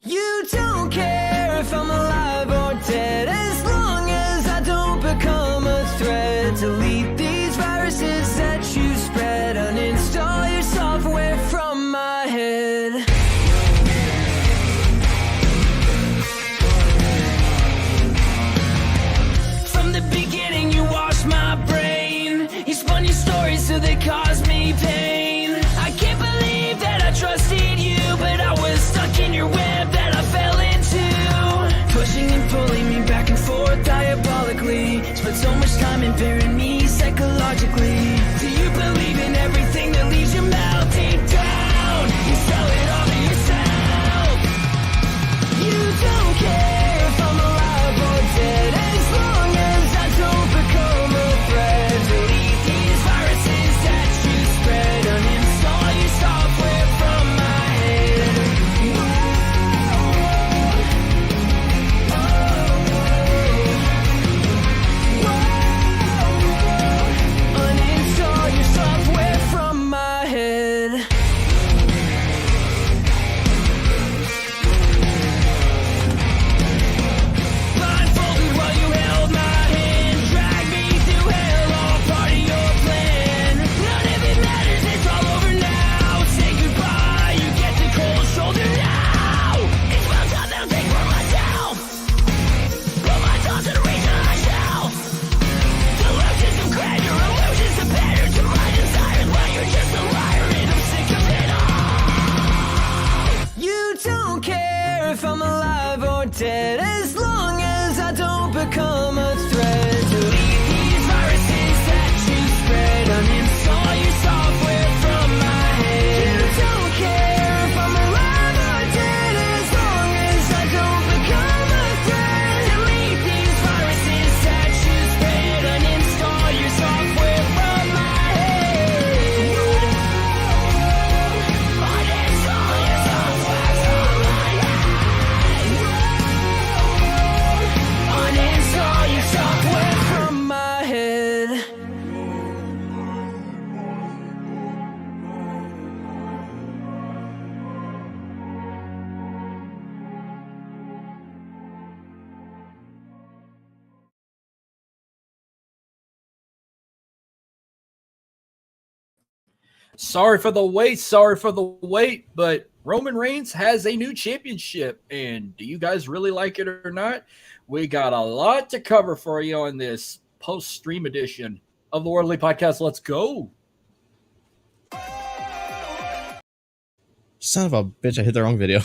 You don't care if I'm alive or dead, as long as I don't become a threat. Delete these viruses that you spread, uninstall your software from my head. From the beginning you washed my brain, you spun your stories so they caused me pain. I can't believe that I trusted you, but I was stuck in your web that I fell into. Pushing and pulling me back and forth diabolically, spent so much time impairing me psychologically. Do you believe in everything that leaves your mouth deep down? You sell it all to yourself. You don't care if I'm alive or dead, as long as I don't become a threat. Delete these viruses that you spread, uninstall your software from my head. Uninstall your software from my head. Blindfolded while you held my hand, drag me through hell, all part of your plan. None of it matters, it's all over now. Say goodbye, you get the cold shoulder now. It's about time that I take for myself. Put my thoughts in a reason I shall. Delusions of grandeur, illusions of patterns, your mind desires, well you're just a liar and I'm sick of it all. You don't care if I'm alive or dead, as long as I don't become a threat. Delete these viruses that you spread, uninstall your software from my head. You don't care if I'm alive or dead, as long as I don't become a threat. Delete these viruses that you spread, uninstall your software from my head. Uninstall your software from my head. Uninstall your software from my head. Sorry for the wait, but Roman Reigns has a new championship, and do you guys really like it or not? We got a lot to cover for you on this post-stream edition of the Worldly Podcast. Let's go. Son of a bitch, I hit the wrong video.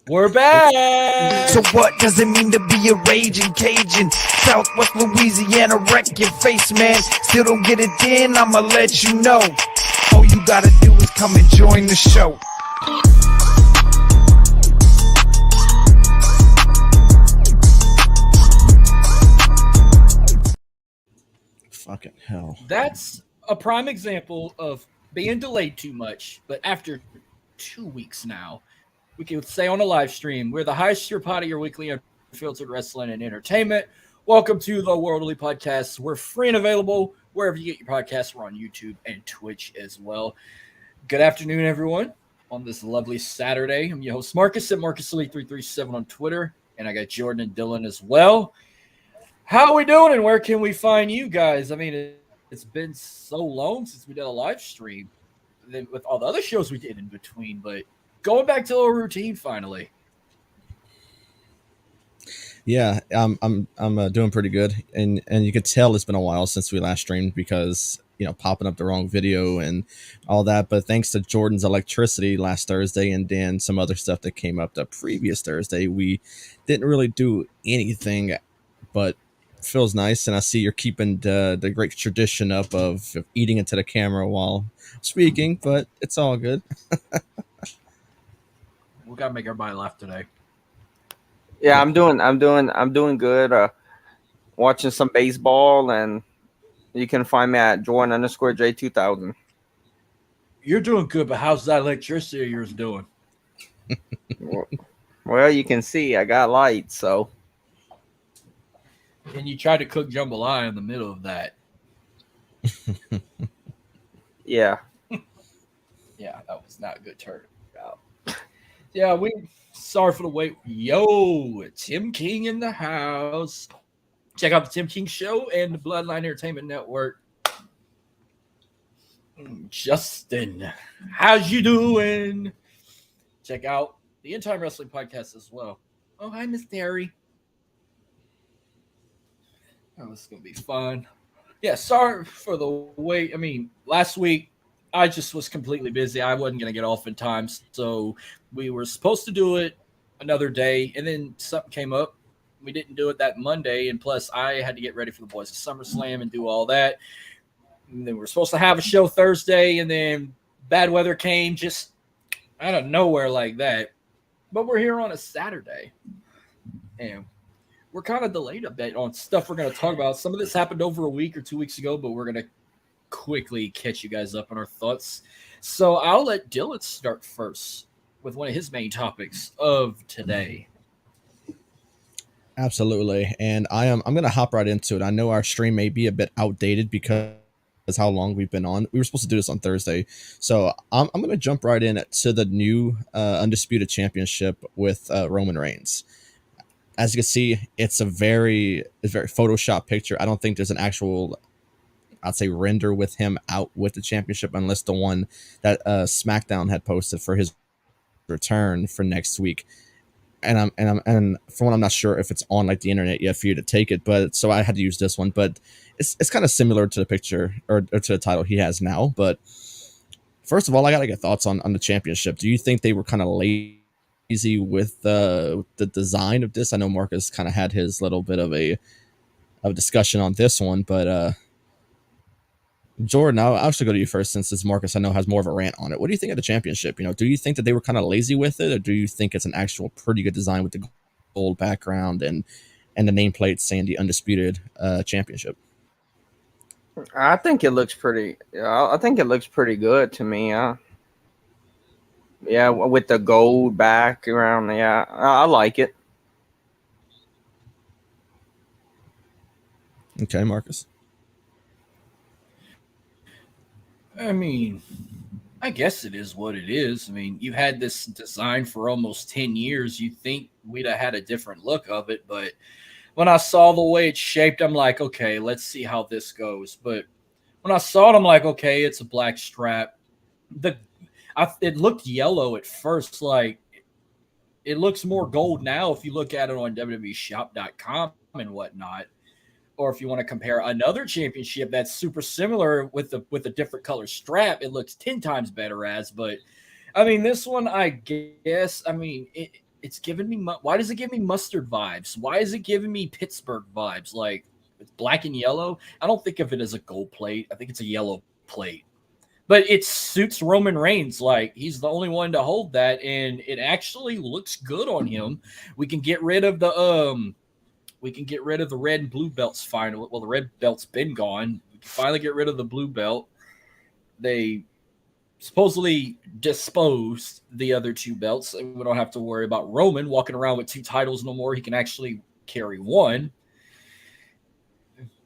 We're back. So what does it mean to be a raging Cajun? Southwest Louisiana, wreck your face, man. Still don't get it in, I'ma let you know. All you gotta do is come and join the show. Fucking hell. That's a prime example of being delayed too much, but after 2 weeks now, we can say on a live stream, we're the highest tier pod of your weekly unfiltered wrestling and entertainment. Welcome to the Worldly Podcast. We're free and available wherever you get your podcasts. We're on YouTube and Twitch as well. Good afternoon, everyone, on this lovely Saturday. I'm your host, Marcus, at MarcusElite337 on Twitter, and I got Jordan and Dylan as well. How are we doing, and where can we find you guys? I mean, it's been so long since we did a live stream with all the other shows we did in between, but going back to a routine finally. Yeah, I'm doing pretty good, and you could tell it's been a while since we last streamed because popping up the wrong video and all that. But thanks to Jordan's electricity last Thursday, and then some other stuff that came up the previous Thursday, we didn't really do anything. But feels nice, and I see you're keeping the great tradition up of eating into the camera while speaking. But it's all good. We gotta make everybody laugh today. Yeah, I'm doing good. Watching some baseball, and you can find me at Jordan_J2000. You're doing good, but how's that electricity of yours doing? Well, you can see I got lights, so. And you tried to cook jambalaya in the middle of that. Yeah. Yeah, that was not a good turn out. Yeah, we sorry for the wait. Yo, Tim King in the house. Check out the Tim King Show and the Bloodline Entertainment Network. Justin, how's you doing? Check out the In Time Wrestling Podcast as well. Oh, hi, Miss Terry. Oh, this is gonna be fun. Yeah, sorry for the wait. I mean, last week I just was completely busy. I wasn't gonna get off in time, so we were supposed to do it another day, and then something came up. We didn't do it that Monday, and plus I had to get ready for the boys' SummerSlam and do all that. And then we were supposed to have a show Thursday, and then bad weather came just out of nowhere like that. But we're here on a Saturday, and we're kind of delayed a bit on stuff we're going to talk about. Some of this happened over a week or 2 weeks ago, but we're going to quickly catch you guys up on our thoughts. So I'll let Dylan start first with one of his main topics of today. Absolutely. And I'm going to hop right into it. I know our stream may be a bit outdated because how long we've been on. We were supposed to do this on Thursday. So I'm going to jump right in to the new Undisputed Championship with Roman Reigns. As you can see, it's a very Photoshop picture. I don't think there's an actual, I'd say, render with him out with the championship, unless the one that SmackDown had posted for his return for next week. And for one, I'm not sure if it's on like the internet yet for you to take it, but so I had to use this one. But it's kind of similar to the picture or to the title he has now. But first of all, I gotta get thoughts on the championship. Do you think they were kind of lazy with the design of this? I know Marcus kind of had his little bit of a discussion on this one, but Jordan, I'll actually go to you first, since it's Marcus I know has more of a rant on it. What do you think of the championship? Do you think that they were kind of lazy with it, or do you think it's an actual pretty good design with the gold background and the nameplate saying the Undisputed Championship? I think it looks pretty. I think it looks pretty good to me. Yeah, with the gold background. Yeah, I like it. Okay, Marcus. I mean, I guess it is what it is. I mean, you've had this design for almost 10 years. You'd think we'd have had a different look of it, but when I saw the way it's shaped, I'm like, okay, let's see how this goes. But when I saw it, I'm like, okay, it's a black strap. It looked yellow at first. Like, it looks more gold now if you look at it on WWEshop.com and whatnot. Or if you want to compare another championship that's super similar with a different color strap, it looks 10 times better as. But I mean, this one, I guess, I mean, it's giving me, why does it give me mustard vibes? Why is it giving me Pittsburgh vibes? Like, it's black and yellow. I don't think of it as a gold plate. I think it's a yellow plate. But it suits Roman Reigns. Like, he's the only one to hold that, and it actually looks good on him. We can get rid of the red and blue belts finally. Well, the red belt's been gone. We can finally get rid of the blue belt. They supposedly disposed the other two belts. We don't have to worry about Roman walking around with two titles no more. He can actually carry one.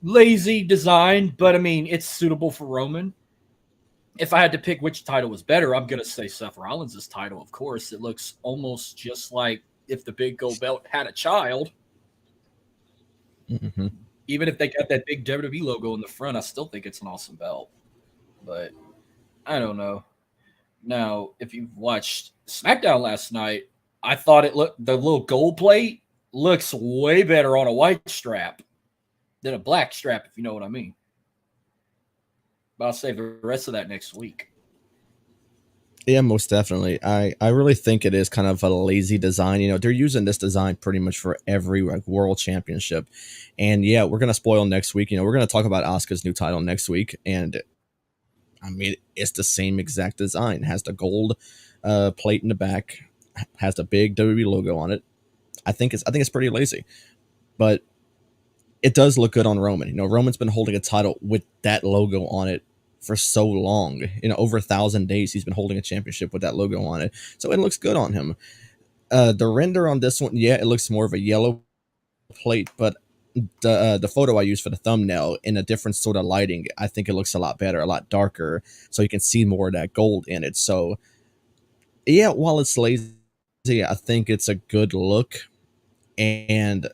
Lazy design, but I mean, it's suitable for Roman. If I had to pick which title was better, I'm going to say Seth Rollins' title, of course. It looks almost just like if the big gold belt had a child. Mm-hmm. Even if they got that big WWE logo in the front, I still think it's an awesome belt. But I don't know. Now, if you watched SmackDown last night, I thought the little gold plate looks way better on a white strap than a black strap, if you know what I mean. But I'll save the rest of that next week. Yeah, most definitely. I really think it is kind of a lazy design. They're using this design pretty much for every world championship. And yeah, we're going to spoil next week. We're going to talk about Asuka's new title next week. And I mean, it's the same exact design. It has the gold plate in the back, has the big WWE logo on it. I think it's pretty lazy, but it does look good on Roman. Roman's been holding a title with that logo on it for so long. Over 1,000 days he's been holding a championship with that logo on it, so it looks good on him. The render on this one, yeah, it looks more of a yellow plate, but the photo I used for the thumbnail in a different sort of lighting, I think it looks a lot better, a lot darker, so you can see more of that gold in it. So yeah, while it's lazy, I think it's a good look, and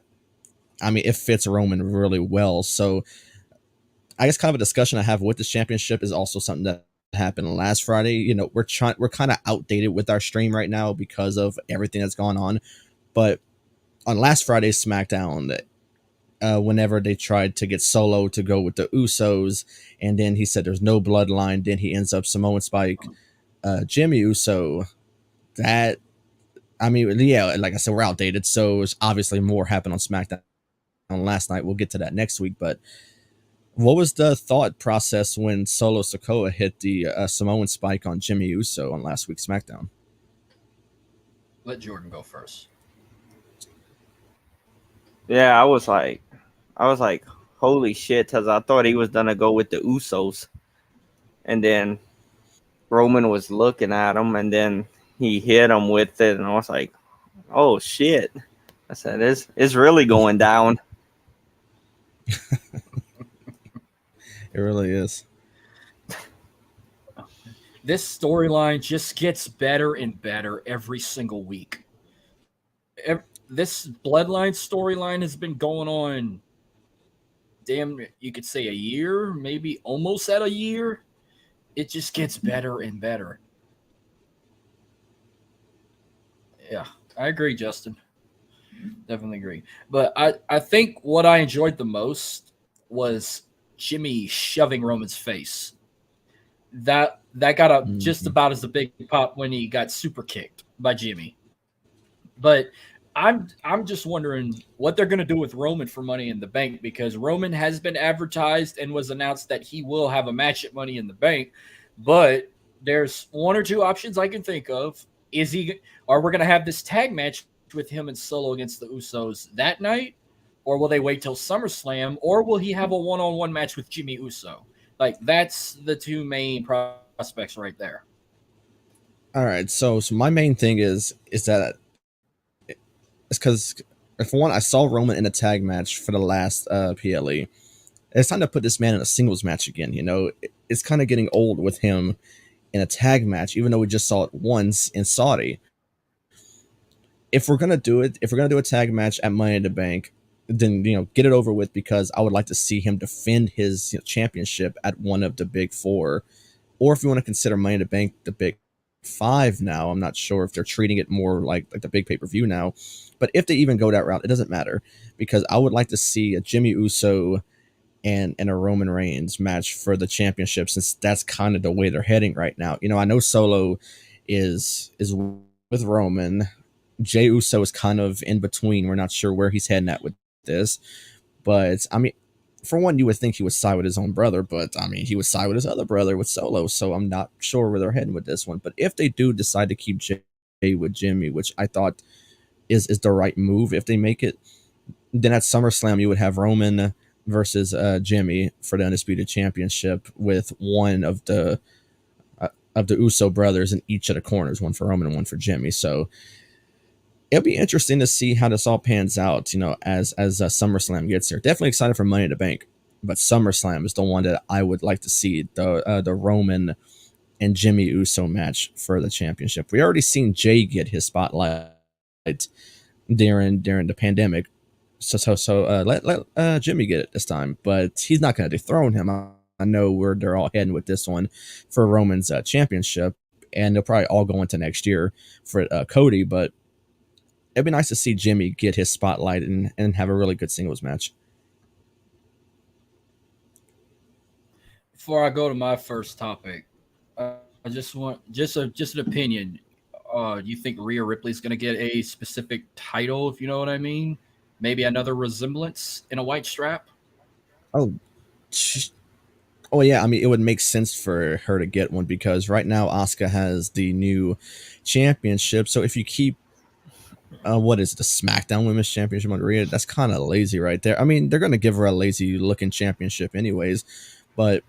I mean it fits Roman really well. So I guess kind of a discussion I have with this championship is also something that happened last Friday. You know, we're kind of outdated with our stream right now because of everything that's gone on. But on last Friday's SmackDown, whenever they tried to get Solo to go with the Usos, and then he said there's no bloodline, then he ends up Samoan Spike, Jimmy Uso. That, I mean, yeah, like I said, we're outdated, so it's obviously more happened on SmackDown last night. We'll get to that next week, but what was the thought process when Solo Sikoa hit the Samoan Spike on Jimmy Uso on last week's SmackDown? Let Jordan go first. Yeah, I was like, holy shit, because I thought he was gonna go with the Usos, and then Roman was looking at him, and then he hit him with it, and I was like, oh shit. I said, it's really going down. It really is. This storyline just gets better and better every single week. This bloodline storyline has been going on, damn, you could say a year, maybe almost at a year. It just gets better and better. Yeah, I agree, Justin. Definitely agree. But I think what I enjoyed the most was Jimmy shoving Roman's face. That got a just about as a big pop when he got super kicked by Jimmy. But I'm just wondering what they're going to do with Roman for Money in the Bank, because Roman has been advertised and was announced that he will have a match at Money in the Bank, but there's one or two options I can think of. Are we going to have this tag match with him and Solo against the Usos that night, or will they wait till SummerSlam, or will he have a one-on-one match with Jimmy Uso? Like, that's the two main prospects right there. All right, so my main thing is that it's because, for one, I saw Roman in a tag match for the last PLE. It's time to put this man in a singles match again. You know, it's kind of getting old with him in a tag match, even though we just saw it once in Saudi. If we're gonna do it, if we're gonna do a tag match at Money in the Bank, then get it over with, because I would like to see him defend his championship at one of the big four, or if you want to consider Money in the Bank the big five now. I'm not sure if they're treating it more like the big pay-per-view now, but if they even go that route, it doesn't matter, because I would like to see a Jimmy Uso and a Roman Reigns match for the championship, since that's kind of the way they're heading right now. I know Solo is with Roman. Jey Uso is kind of in between. We're not sure where he's heading at with this, but I mean, for one, you would think he would side with his own brother, but I mean, he would side with his other brother with Solo, so I'm not sure where they're heading with this one. But if they do decide to keep Jey with Jimmy, which I thought is the right move, if they make it, then at SummerSlam you would have Roman versus Jimmy for the Undisputed Championship, with one of the Uso brothers in each of the corners, one for Roman and one for Jimmy. So it'll be interesting to see how this all pans out, as SummerSlam gets here. Definitely excited for Money in the Bank, but SummerSlam is the one that I would like to see, the Roman and Jimmy Uso match for the championship. We already seen Jay get his spotlight during the pandemic, so let Jimmy get it this time, but he's not going to dethrone him. I know where they're all heading with this one for Roman's championship, and they'll probably all go into next year for Cody, but it'd be nice to see Jimmy get his spotlight and have a really good singles match. Before I go to my first topic, I just want just an opinion. You think Rhea Ripley's going to get a specific title, if you know what I mean? Maybe another resemblance in a white strap? Oh yeah, I mean, it would make sense for her to get one, because right now Asuka has the new championship. So if you keep what is the SmackDown Women's Championship on Rhea, that's kind of lazy right there. I mean, they're going to give her a lazy looking championship anyways, but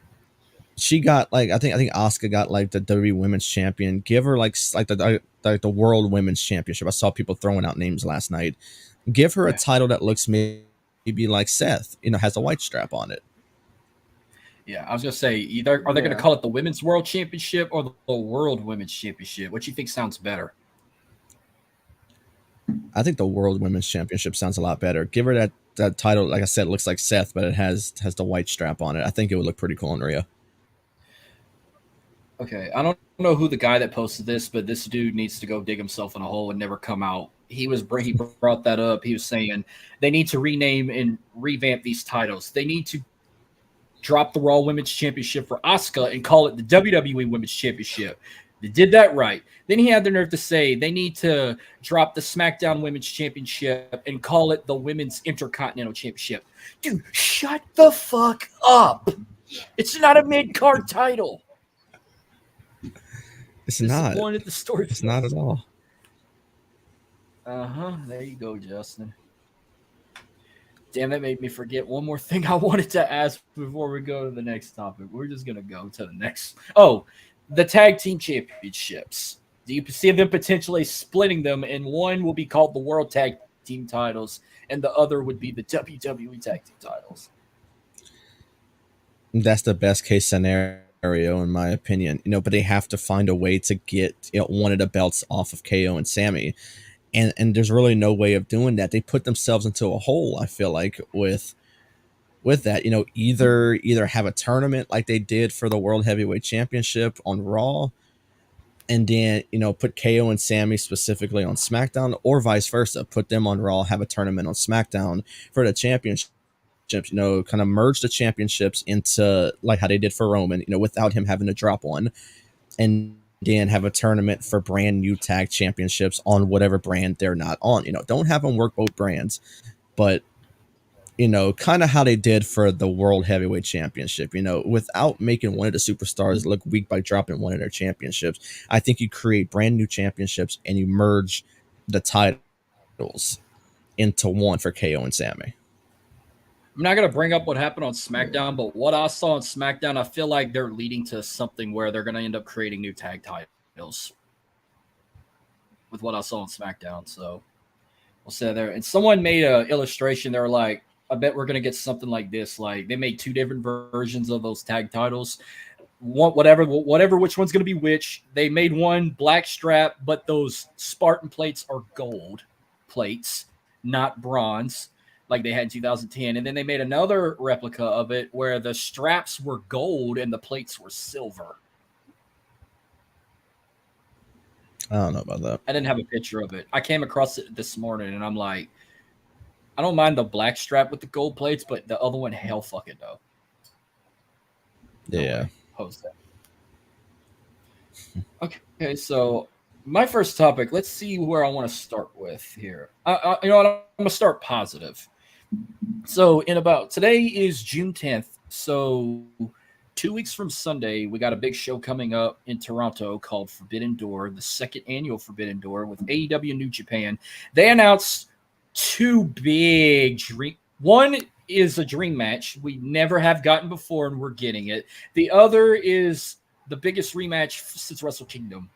she got I think Asuka got the WWE Women's Champion. Give her the World Women's Championship. I saw people throwing out names last night. Give her a title that looks maybe like Seth, has a white strap on it. Yeah, I was gonna say, either are they gonna call it the Women's World Championship or the World Women's Championship? What do you think sounds better? I think the World Women's Championship sounds a lot better. Give her that title. Like I said, it looks like Seth, but it has the white strap on it. I think it would look pretty cool in Rio. Okay, I don't know who the guy that posted this, but this dude needs to go dig himself in a hole and never come out. He brought that up. He was saying they need to rename and revamp these titles. They need to drop the Raw Women's Championship for Asuka and call it the WWE Women's Championship. They did that right. Then he had the nerve to say they need to drop the SmackDown Women's Championship and call it the Women's Intercontinental Championship. Dude, shut the fuck up. It's not a mid-card title. It's not. The story. It's not at all. There you go, Justin. Damn, that made me forget one more thing I wanted to ask before we go to the next topic. We're just gonna go to the next. Oh, the tag team championships. Do you see them potentially splitting them, and one will be called the World Tag Team titles, and the other would be the WWE Tag Team titles? That's the best case scenario in my opinion, but they have to find a way to get one of the belts off of KO and Sammy, and there's really no way of doing that. They put themselves into a hole, I feel like, with that. Either have a tournament like they did for the World Heavyweight Championship on Raw, and then put KO and Sammy specifically on SmackDown, or vice versa, put them on Raw, have a tournament on SmackDown for the championship. Kind of merge the championships into like how they did for Roman, without him having to drop one, and then have a tournament for brand new tag championships on whatever brand they're not on. Don't have them work both brands, but kind of how they did for the World Heavyweight Championship, without making one of the superstars look weak by dropping one of their championships. I think you create brand new championships and you merge the titles into one for KO and Sammy. I'm not going to bring up what happened on SmackDown, but what I saw on SmackDown, I feel like they're leading to something where they're going to end up creating new tag titles with what I saw on SmackDown. So we'll say there. And someone made an illustration. They were like, I bet we're going to get something like this. Like they made two different versions of those tag titles. Whatever, which one's going to be which. They made one black strap, but those Spartan plates are gold plates, not bronze, like they had in 2010. And then they made another replica of it where the straps were gold and the plates were silver. I don't know about that. I didn't have a picture of it. I came across it this morning and I'm like, I don't mind the black strap with the gold plates, but the other one, hell fucking no. Yeah. Post that. Okay, so my first topic, let's see where I want to start with here. I'm going to start positive. So today is June 10th. So 2 weeks from Sunday, we got a big show coming up in Toronto called Forbidden Door, the second annual Forbidden Door with AEW New Japan. They announced two big one is a dream match we never have gotten before, and we're getting it. The other is the biggest rematch since Wrestle Kingdom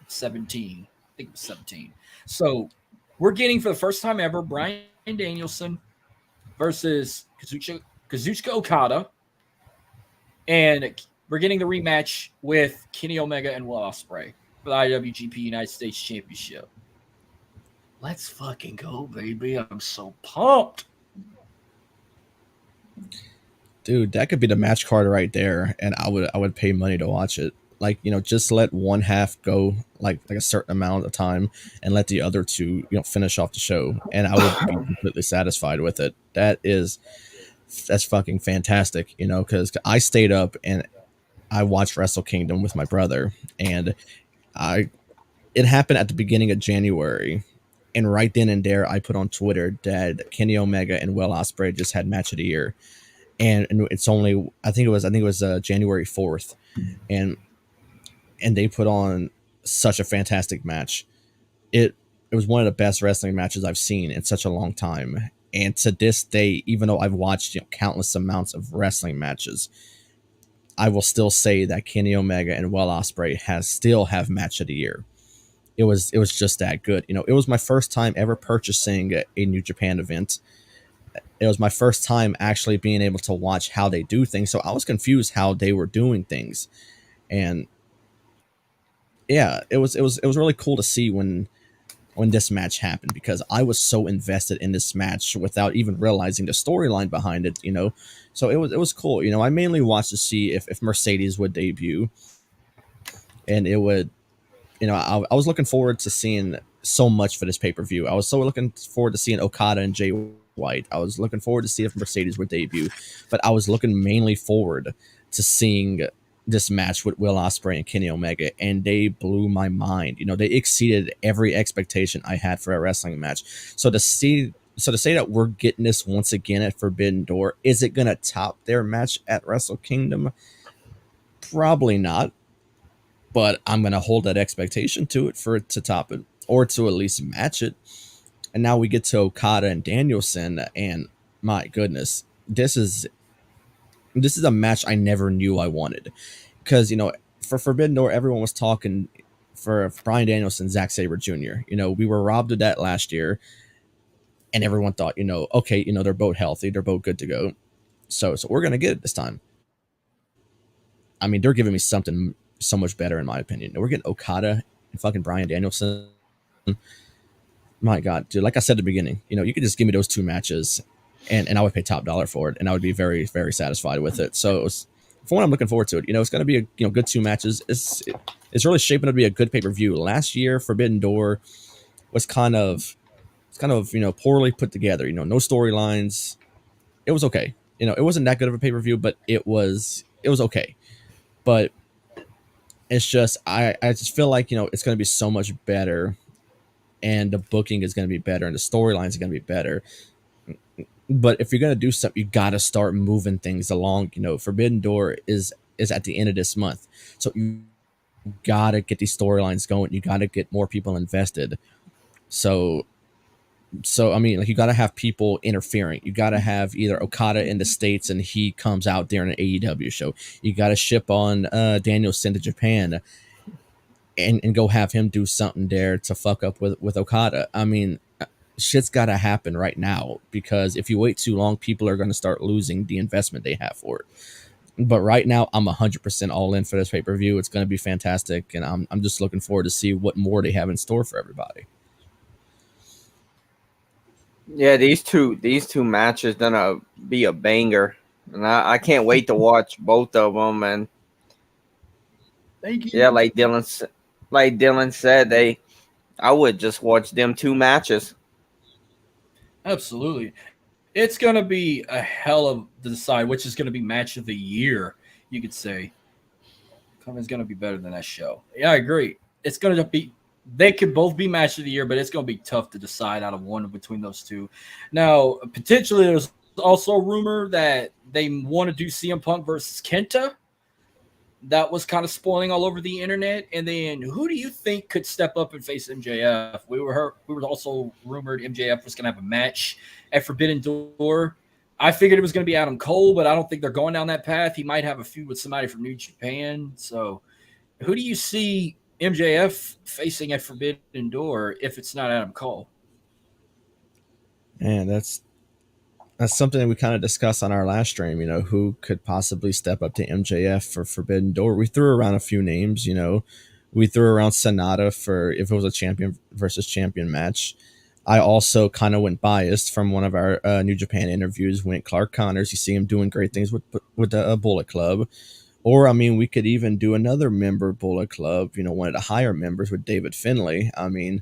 17. I think it was 17. So we're getting for the first time ever Bryan Danielson versus Kazuchika Okada, and we're getting the rematch with Kenny Omega and Will Ospreay for the IWGP United States Championship. Let's fucking go, baby. I'm so pumped. Dude, that could be the match card right there, and I would pay money to watch it. Like, just let one half go like a certain amount of time and let the other two, finish off the show, and I would be completely satisfied with it. That's fucking fantastic, because I stayed up and I watched Wrestle Kingdom with my brother, and it happened at the beginning of January. And right then and there, I put on Twitter that Kenny Omega and Will Ospreay just had match of the year, and it's only I think it was January 4th, and they put on such a fantastic match. It was one of the best wrestling matches I've seen in such a long time, and to this day, even though I've watched countless amounts of wrestling matches, I will still say that Kenny Omega and Will Ospreay still have match of the year. It was just that good. It was my first time ever purchasing a New Japan event. It was my first time actually being able to watch how they do things. So I was confused how they were doing things. And yeah, it was really cool to see when when this match happened, because I was so invested in this match without even realizing the storyline behind it, you know. So it was cool. You know, I mainly watched to see if Mercedes would debut, and it would, you know, I was looking forward to seeing so much for this pay-per-view. I was so looking forward to seeing Okada and Jay White. I was looking forward to see if Mercedes would debut, but I was looking mainly forward to seeing this match with Will Ospreay and Kenny Omega, and they blew my mind. You know, they exceeded every expectation I had for a wrestling match. So to say that we're getting this once again at Forbidden Door, is it gonna top their match at Wrestle Kingdom? Probably not, but I'm gonna hold that expectation to it for it to top it, or to at least match it. And now we get to Okada and Danielson, and my goodness, this is a match I never knew I wanted, because, you know, for Forbidden Door, everyone was talking for Bryan Danielson, Zack Sabre Jr. You know, we were robbed of that last year, and everyone thought, you know, okay, you know, they're both healthy, they're both good to go, so we're gonna get it this time. I mean, they're giving me something so much better, in my opinion. We're getting Okada and fucking Bryan Danielson. My God, dude, like I said at the beginning, you know, you could just give me those two matches, and I would pay top dollar for it, and I would be very, very satisfied with it. So for what I'm looking forward to it, you know, it's going to be a good two matches. It's really shaping up to be a good pay-per-view. Last year, Forbidden Door was kind of you know, poorly put together. You know, no storylines. It was okay. You know, it wasn't that good of a pay-per-view, but it was okay. But it's just I just feel like, you know, it's going to be so much better, and the booking is going to be better, and the storylines are going to be better. But if you're going to do something, you got to start moving things along. You know, Forbidden Door is at the end of this month, so you got to get these storylines going. You got to get more people invested. So I mean, like, you got to have people interfering. You got to have either Okada in the States and he comes out during an AEW show. You got to ship on Danielson to Japan and go have him do something there to fuck up with Okada. I mean, shit's got to happen right now, because if you wait too long, people are going to start losing the investment they have for it. But right now, I'm 100% all in for this pay-per-view. It's going to be fantastic, and I'm just looking forward to see what more they have in store for everybody. Yeah, these two matches gonna be a banger, and I can't wait to watch both of them. And Thank you. yeah, like Dylan said, I would just watch them two matches. Absolutely. It's going to be a hell of to decide which is going to be match of the year, you could say. It's going to be better than that show. Yeah, I agree. It's going to be, they could both be match of the year, but it's going to be tough to decide out of one between those two. Now, potentially, there's also a rumor that they want to do CM Punk versus Kenta. That was kind of spoiling all over the internet. And then, who do you think could step up and face MJF? We were also rumored MJF was going to have a match at Forbidden Door. I figured it was going to be Adam Cole, but I don't think they're going down that path. He might have a feud with somebody from New Japan. So, who do you see MJF facing at Forbidden Door if it's not Adam Cole? And that's something that we kind of discussed on our last stream. You know, who could possibly step up to MJF for Forbidden Door? We threw around a few names. You know, we threw around Sonata for if it was a champion versus champion match. I also kind of went biased from one of our New Japan interviews. Went Clark Connors. You see him doing great things with the Bullet Club. Or, I mean, we could even do another member Bullet Club, you know, one of the higher members with David Finlay. I mean,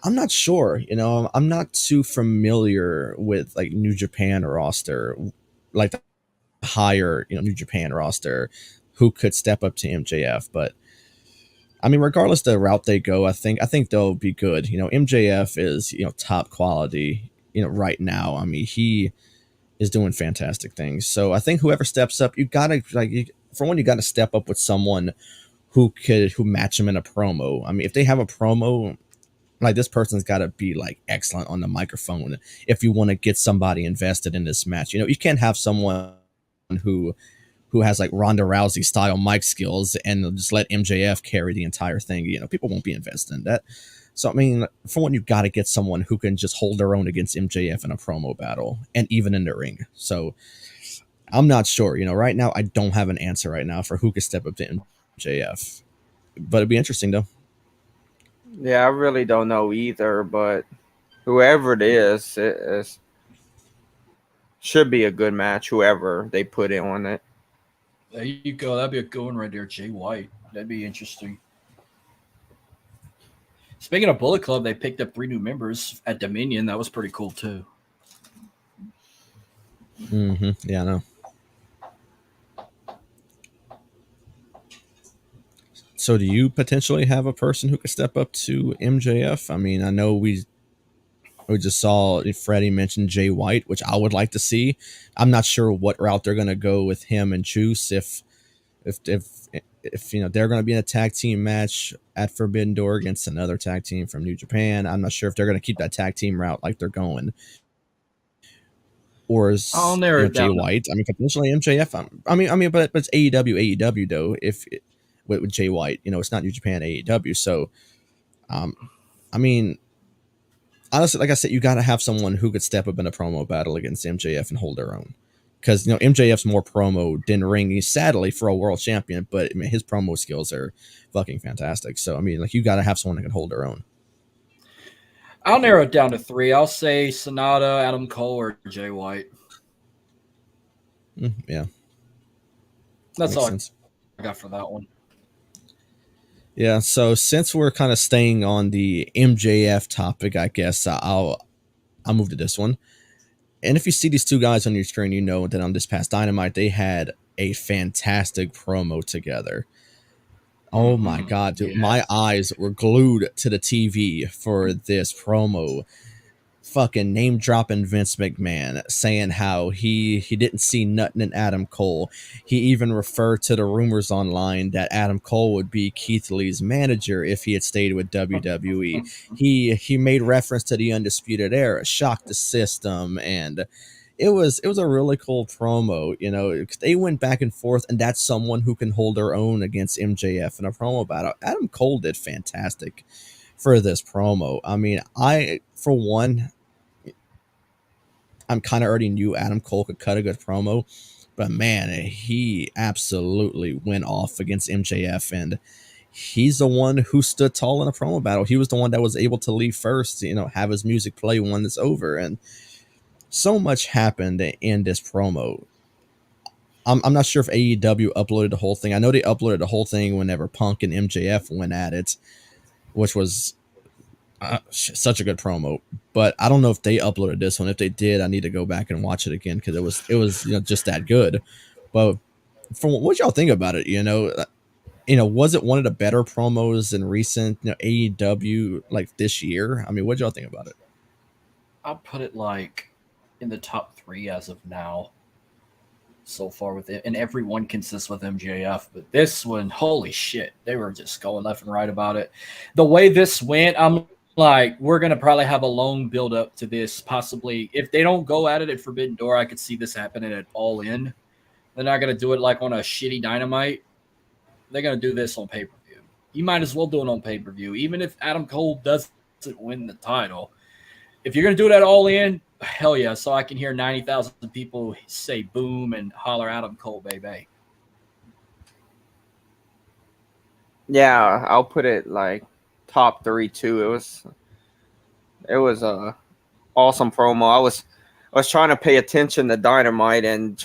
I'm not sure, you know, I'm not too familiar with like New Japan roster, like the higher, you know, New Japan roster, who could step up to MJF. But I mean, regardless of the route they go, I think they'll be good. You know, MJF is, you know, top quality, you know, right now. I mean, he is doing fantastic things. So I think whoever steps up, you gotta, like, for one, you gotta step up with someone who match him in a promo. I mean, if they have a promo, like, this person's got to be like excellent on the microphone if you want to get somebody invested in this match. You know, you can't have someone who has like Ronda Rousey style mic skills and just let MJF carry the entire thing. You know, people won't be invested in that. So, I mean, for one, you've got to get someone who can just hold their own against MJF in a promo battle and even in the ring. So I'm not sure. You know, right now, I don't have an answer right now for who could step up to MJF. But it'd be interesting, though. Yeah, I really don't know either, but whoever it is, should be a good match. Whoever they put it on it. There you go. That'd be a good one right there. Jay White. That'd be interesting. Speaking of Bullet Club, they picked up 3 new members at Dominion. That was pretty cool too. Yeah, I know. So, do you potentially have a person who could step up to MJF? I mean, I know we just saw Freddie mention Jay White, which I would like to see. I'm not sure what route they're going to go with him and Juice. If you know they're going to be in a tag team match at Forbidden Door against another tag team from New Japan, I'm not sure if they're going to keep that tag team route like they're going, or is I'll narrow it Jay down. White? I mean, potentially MJF. But it's AEW though. If with Jay White, it's not New Japan AEW. So, I mean, honestly, like I said, you got to have someone who could step up in a promo battle against MJF and hold their own. Because MJF's more promo than ring. He's sadly for a world champion, but I mean his promo skills are fucking fantastic. So I mean, like you got to have someone that can hold their own. I'll narrow it down to 3. I'll say Sonata, Adam Cole, or Jay White. Yeah, That's all sense. I got for that one. Yeah. So since we're kind of staying on the MJF topic, I guess I'll move to this one. And if you see these 2 guys on your screen, you know that on this past Dynamite, they had a fantastic promo together. Oh my God, dude. Yeah. My eyes were glued to the TV for this promo. Fucking name dropping Vince McMahon, saying how he didn't see nothing in Adam Cole. He even referred to the rumors online that Adam Cole would be Keith Lee's manager if he had stayed with WWE. He made reference to the Undisputed Era, shocked the system, and it was a really cool promo. They went back and forth, and that's someone who can hold their own against MJF in a promo battle. Adam Cole did fantastic for this promo. I mean, for one, I'm kind of already knew Adam Cole could cut a good promo, but man, he absolutely went off against MJF, and he's the one who stood tall in a promo battle. He was the one that was able to leave first, have his music play when it's over, and so much happened in this promo. I'm not sure if AEW uploaded the whole thing. I know they uploaded the whole thing whenever Punk and MJF went at it, which was such a good promo. But I don't know if they uploaded this one. If they did, I need to go back and watch it again because it was just that good. But from what y'all think about it, was it one of the better promos in recent AEW like this year? I mean, what y'all think about it? I'll put it like in the top 3 as of now. So far with it, and everyone consists with MJF, but this one, holy shit, they were just going left and right about it. The way this went, I'm like, we're gonna probably have a long build up to this. Possibly, if they don't go at it at Forbidden Door, I could see this happening at All In. They're not gonna do it like on a shitty Dynamite. They're gonna do this on pay per view. You might as well do it on pay per view, even if Adam Cole doesn't win the title. If you're gonna do it at All In, hell yeah, so I can hear 90,000 people say boom and holler Adam Cole, baby. Yeah, I'll put it like top 3 too. It was a awesome promo. I was trying to pay attention to Dynamite and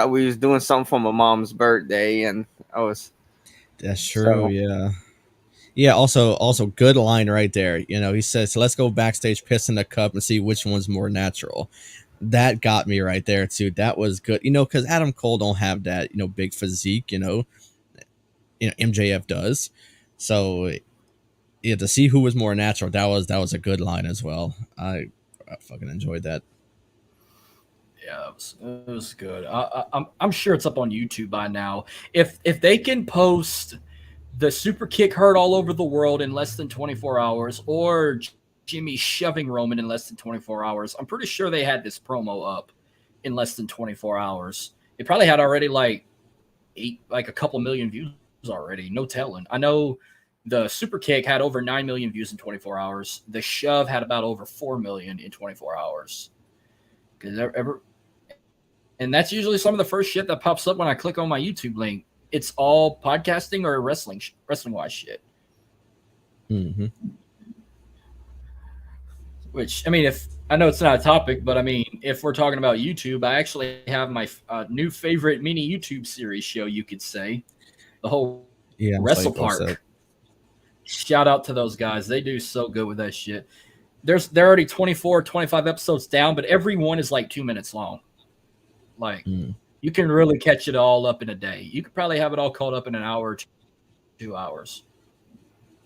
we was doing something for my mom's birthday, and I was. That's true. Yeah. Yeah, also good line right there. He says, so let's go backstage, piss in the cup, and see which one's more natural. That got me right there too. That was good. Because Adam Cole don't have that, big physique, MJF does. So yeah, to see who was more natural, that was a good line as well. I fucking enjoyed that. Yeah, it was good. I'm sure it's up on YouTube by now. If they can post the super kick heard all over the world in less than 24 hours, or Jimmy shoving Roman in less than 24 hours, I'm pretty sure they had this promo up in less than 24 hours. It probably had already like a couple million views already. No telling. I know the super kick had over 9 million views in 24 hours. The shove had about over 4 million in 24 hours. And that's usually some of the first shit that pops up when I click on my YouTube link. It's all podcasting or wrestling wise shit. Mm-hmm. Which, I mean, if I know it's not a topic, but I mean, if we're talking about YouTube, I actually have my new favorite mini YouTube series show, you could say, the whole Yeah, I saw you Wrestle post that. Park. Shout out to those guys. They do so good with that shit. They're already 24, 25 episodes down, but every one is like 2 minutes long. Like, you can really catch it all up in a day. You could probably have it all caught up in an hour or 2 hours.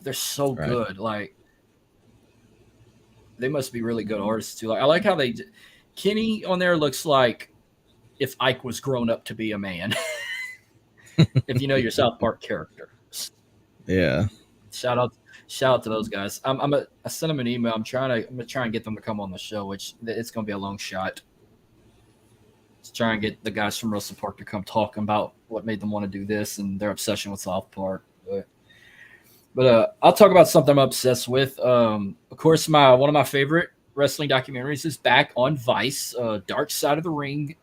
They're so Right. good. Like, they must be really good artists too. Like, I like how Kenny on there looks like if Ike was grown up to be a man. If you know your South Park characters. Yeah. Shout out to those guys. I sent them an email. I'm gonna try and get them to come on the show, which it's gonna be a long shot. Let's try and get the guys from Wrestle Park to come talk about what made them want to do this and their obsession with South Park. But I'll talk about something I'm obsessed with. Of course, one of my favorite wrestling documentaries is back on Vice. Dark Side of the Ring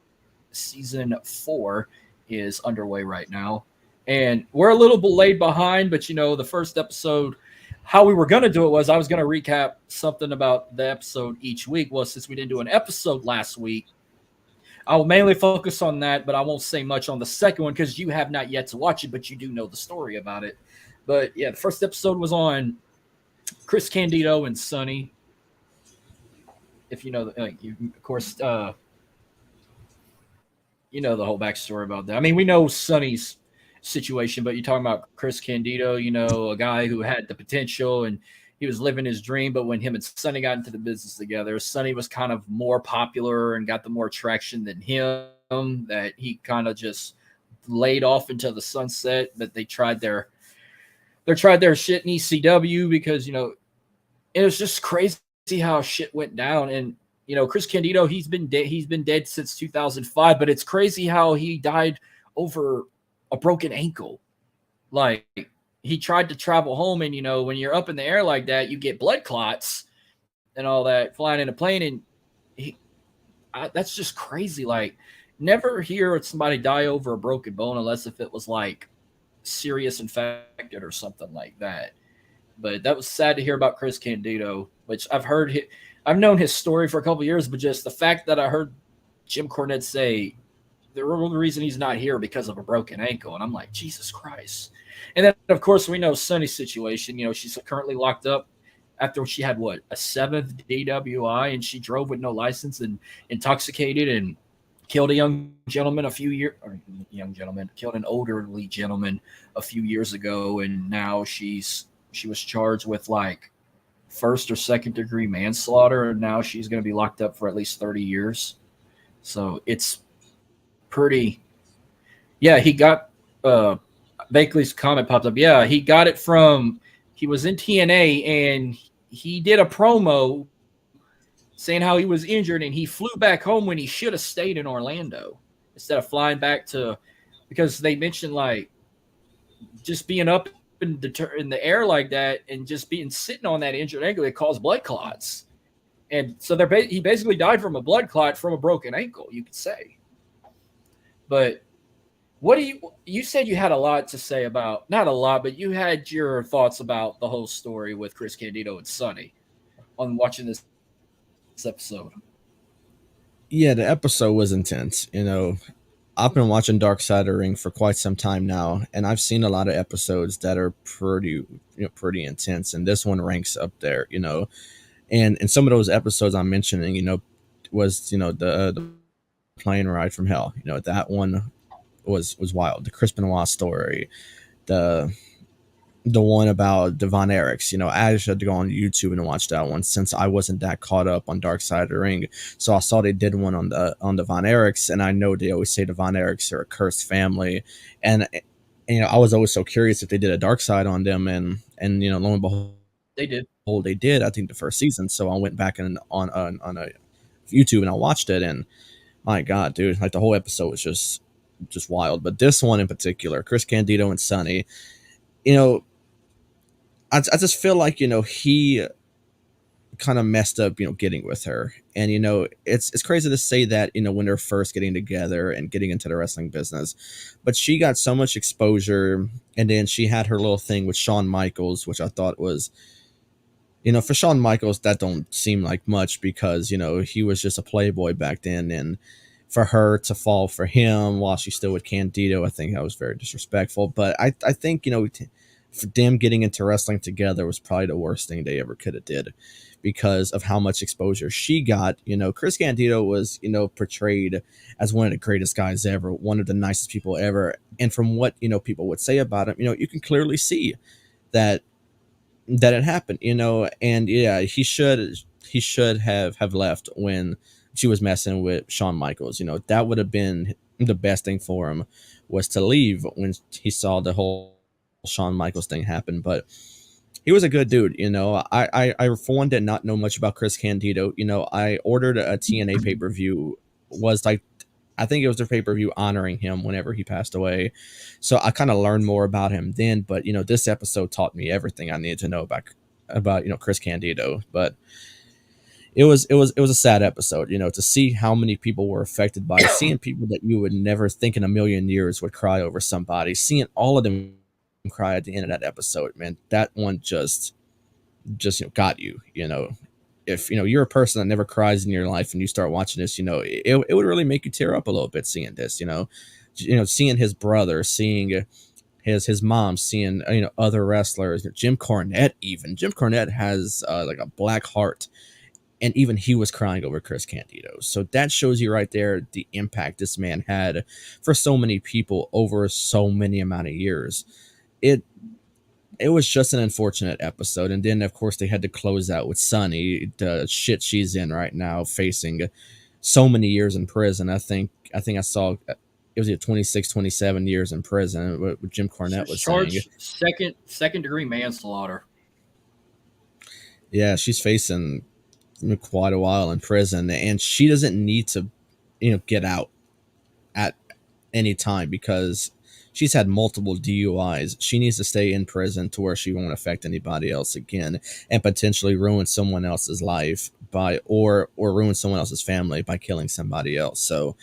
season 4 is underway right now, and we're a little bit laid behind. But the first episode, how we were going to do it was I was going to recap something about the episode each week. Well, since we didn't do an episode last week, I'll mainly focus on that, but I won't say much on the second one because you have not yet to watch it, but you do know the story about it. But yeah, the first episode was on Chris Candido and Sonny. If you know, of course, you know the whole backstory about that. I mean, we know Sonny's situation, but you're talking about Chris Candido, a guy who had the potential and he was living his dream. But when him and Sonny got into the business together, Sonny was kind of more popular and got the more traction than him, that he kind of just laid off into the sunset. That they tried their shit in ECW because, it was just crazy how shit went down. And, Chris Candido, he's been dead since 2005, but it's crazy how he died over a broken ankle. Like, he tried to travel home, and, when you're up in the air like that, you get blood clots and all that flying in a plane. And that's just crazy. Like, never hear somebody die over a broken bone unless if it was like serious infected or something like that. But that was sad to hear about Chris Candido, which I've known his story for a couple of years, but just the fact that I heard Jim Cornette say the real reason he's not here because of a broken ankle, and I'm like, Jesus Christ. And then of course we know Sonny's situation. She's currently locked up after she had a 7th DWI, and she drove with no license and intoxicated and killed a young gentleman killed an elderly gentleman a few years ago, and now she was charged with like 1st or 2nd degree manslaughter, and now she's going to be locked up for at least 30 years. So it's pretty. Yeah, he got Bakley's comment popped up. Yeah, he got it he was in TNA and he did a promo saying how he was injured, and he flew back home when he should have stayed in Orlando instead of flying back because they mentioned like just being up in the air like that and just sitting on that injured ankle, it caused blood clots. And so he basically died from a blood clot from a broken ankle, you could say. But you said you had a lot to say about, not a lot, but you had your thoughts about the whole story with Chris Candido and Sonny on watching this episode. Yeah, the episode was intense. I've been watching Dark Side of the Ring for quite some time now, and I've seen a lot of episodes that are pretty intense, and this one ranks up there. And some of those episodes I'm mentioning, was the plane ride from hell. That one was wild. The Chris Benoit story, the one about the Von Erichs. I just had to go on YouTube and watch that one since I wasn't that caught up on Dark Side of the Ring. So I saw they did one on the Von Erichs, and I know they always say the Von Erichs are a cursed family, and I was always so curious if they did a Dark Side on them, and lo and behold, They did. They did. I think the first season. So I went back on a YouTube and I watched it, and my God, dude, like the whole episode was just wild. But this one in particular, Chris Candido and Sonny, I just feel like, he kind of messed up, getting with her. And it's crazy to say that, when they're first getting together and getting into the wrestling business, but she got so much exposure, and then she had her little thing with Shawn Michaels, which I thought was, for Shawn Michaels, that don't seem like much because, he was just a playboy back then. And for her to fall for him while she's still with Candido, I think that was very disrespectful. But I think, for them getting into wrestling together was probably the worst thing they ever could have did because of how much exposure she got. Chris Candido was, portrayed as one of the greatest guys ever, one of the nicest people ever. And from what, people would say about him, you can clearly see that it happened, and yeah, he should have left when she was messing with Shawn Michaels. That would have been the best thing for him, was to leave when he saw the whole Shawn Michaels thing happen. But he was a good dude. I for one did not know much about Chris Candido. I ordered a TNA pay-per-view, was like, I think it was their pay-per-view honoring him whenever he passed away. So I kind of learned more about him then, but this episode taught me everything I needed to know about Chris Candido. But it was a sad episode, to see how many people were affected by it, seeing people that you would never think in a million years would cry over somebody, seeing all of them cry at the end of that episode, man. That one just got you. If you're a person that never cries in your life and you start watching this, it would really make you tear up a little bit seeing this. Seeing his brother, seeing his mom, seeing other wrestlers, Jim Cornette has like a black heart, and even he was crying over Chris Candido. So that shows you right there the impact this man had for so many people over so many amount of years. It was just an unfortunate episode. And then, of course, they had to close out with Sunny, the shit she's in right now, facing so many years in prison. I think I saw it was 26, 27 years in prison, what Jim Cornette was saying. Second degree manslaughter. Yeah, she's facing quite a while in prison, and she doesn't need to, get out at any time because she's had multiple DUIs. She needs to stay in prison to where she won't affect anybody else again and potentially ruin someone else's life or ruin someone else's family by killing somebody else. So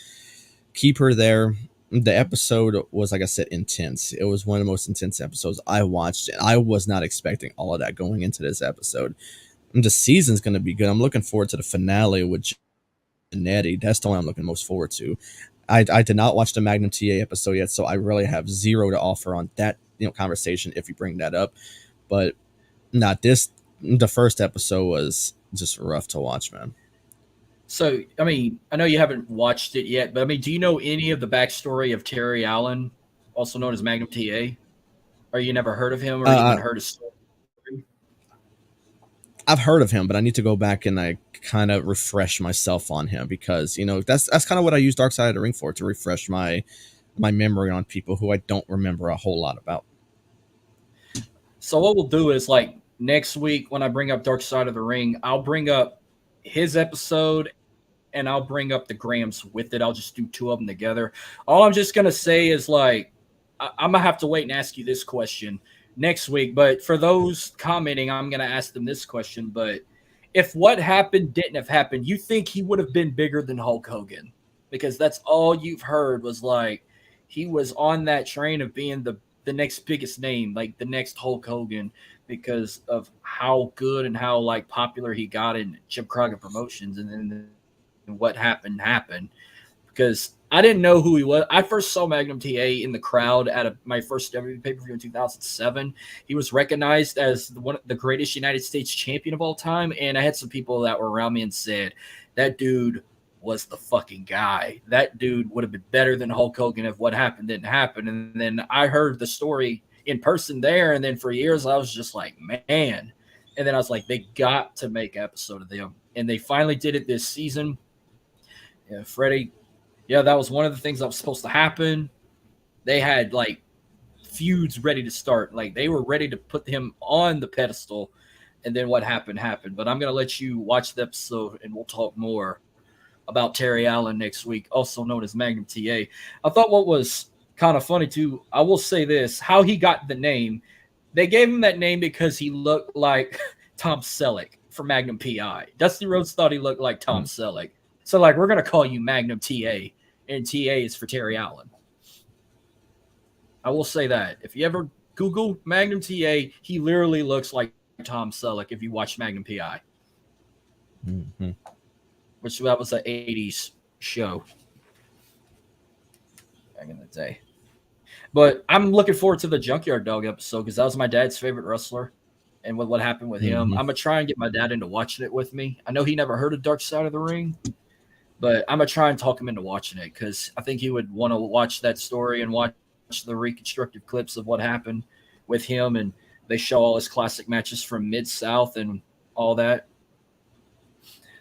keep her there. The episode was, like I said, intense. It was one of the most intense episodes I watched, and I was not expecting all of that going into this episode. And the season's going to be good. I'm looking forward to the finale with Nettie. That's the one I'm looking most forward to. I did not watch the Magnum TA episode yet, so I really have zero to offer on that conversation if you bring that up. But the first episode was just rough to watch, man. So, I mean, I know you haven't watched it yet, but I mean, do you know any of the backstory of Terry Allen, also known as Magnum TA? Or you never heard of him or even heard his story? I've heard of him, but I need to go back and I kind of refresh myself on him because, that's kind of what I use Dark Side of the Ring for, to refresh my memory on people who I don't remember a whole lot about. So what we'll do is, like, next week when I bring up Dark Side of the Ring, I'll bring up his episode and I'll bring up the Grams with it. I'll just do two of them together. All I'm just going to say is, like, I'm going to have to wait and ask you this question next week. But for those commenting, I'm going to ask them this question. But if what happened didn't have happened, you think he would have been bigger than Hulk Hogan? Because that's all you've heard was, like, he was on that train of being the next biggest name, like the next Hulk Hogan, because of how good and how, like, popular he got in Jim Crockett Promotions. And then what happened. Because I didn't know who he was. I first saw Magnum TA in the crowd at my first WWE pay-per-view in 2007. He was recognized as the greatest United States champion of all time. And I had some people that were around me and said, that dude was the fucking guy. That dude would have been better than Hulk Hogan if what happened didn't happen. And then I heard the story in person there. And then for years, I was just like, man. And then I was like, they got to make an episode of them. And they finally did it this season. Yeah, Freddie. Yeah, that was one of the things that was supposed to happen. They had, like, feuds ready to start. Like, they were ready to put him on the pedestal. And then what happened. But I'm going to let you watch the episode and we'll talk more about Terry Allen next week, also known as Magnum TA. I thought what was kind of funny, too, I will say this, how he got the name. They gave him that name because he looked like Tom Selleck for Magnum PI. Dusty Rhodes thought he looked like Tom Selleck. So, like, we're going to call you Magnum TA, and TA is for Terry Allen. I will say that. If you ever Google Magnum TA, he literally looks like Tom Selleck if you watch Magnum PI. Mm-hmm. Which that was an 80s show back in the day. But I'm looking forward to the Junkyard Dog episode because that was my dad's favorite wrestler. And with what happened with him, I'm going to try and get my dad into watching it with me. I know he never heard of Dark Side of the Ring, but I'm going to try and talk him into watching it because I think he would want to watch that story and watch the reconstructive clips of what happened with him. And they show all his classic matches from Mid-South and all that.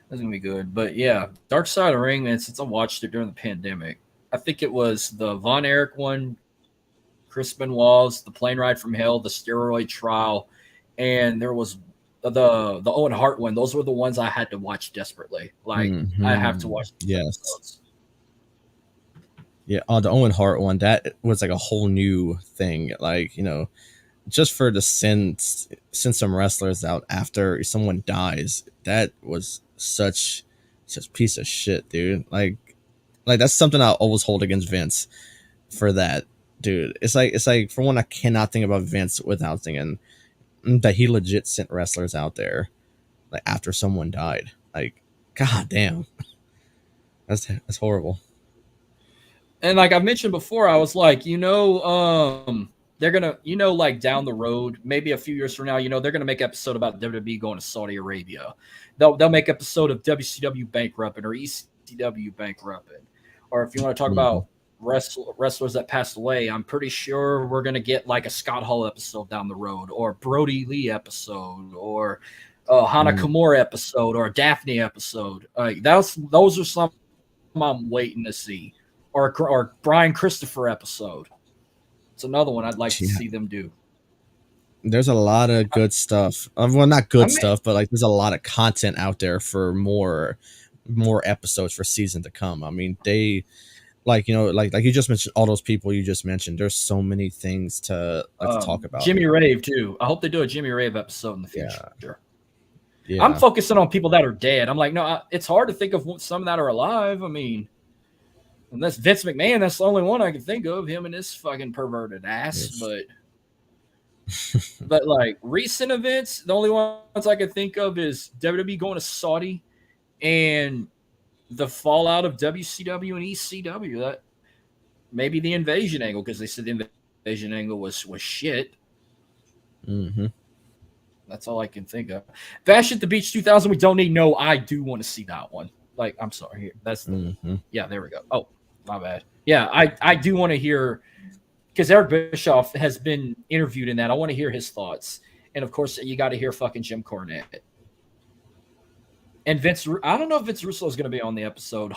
That's going to be good. But yeah, Dark Side of the Ring, man, since I watched it during the pandemic, I think it was the Von Erich one, Chris Benoit's, the Plane Ride from Hell, the Steroid Trial, and there was the Owen Hart one. Those were the ones I had to watch desperately. Like, I have to watch. Yes. Episodes. Yeah, the Owen Hart one, that was like a whole new thing. Like, you know, just for to send some wrestlers out after someone dies, that was such piece of shit, dude. Like that's something I'll always hold against Vince for that, dude. It's like for one, I cannot think about Vince without thinking that he legit sent wrestlers out there like after someone died. Like, god damn, that's horrible. And like I mentioned before, I was like, they're gonna, like down the road, maybe a few years from now, they're gonna make an episode about WWE going to Saudi Arabia. They'll make an episode of WCW bankrupting or ECW bankrupting, or if you want to talk about wrestlers that passed away, I'm pretty sure we're gonna get like a Scott Hall episode down the road, or Brody Lee episode, or Hana Kimura episode, or a Daphne episode. Those are some I'm waiting to see, or Brian Christopher episode. It's another one I'd like to see them do. There's a lot of good stuff. Well, not good stuff, but like there's a lot of content out there for more episodes for season to come. I mean, they like you just mentioned all those people you just mentioned. There's so many things to talk about. Jimmy Rave too. I hope they do a Jimmy Rave episode in the future. Yeah. I'm focusing on people that are dead. I'm like, no, it's hard to think of some that are alive. I mean, unless Vince McMahon, that's the only one I can think of, him and his fucking perverted ass. Yes. But like recent events, the only ones I can think of is WWE going to Saudi and the fallout of WCW and ECW. That maybe the invasion angle, because they said the invasion angle was shit. Mm-hmm. That's all I can think of. Bash at the Beach 2000, we don't need. No, I do want to see that one. Like, I'm sorry. That's yeah, there we go. Oh, my bad. Yeah, I do want to hear, because Eric Bischoff has been interviewed in that. I want to hear his thoughts. And, of course, you got to hear fucking Jim Cornette. And Vince, I don't know if Vince Russo is going to be on the episode.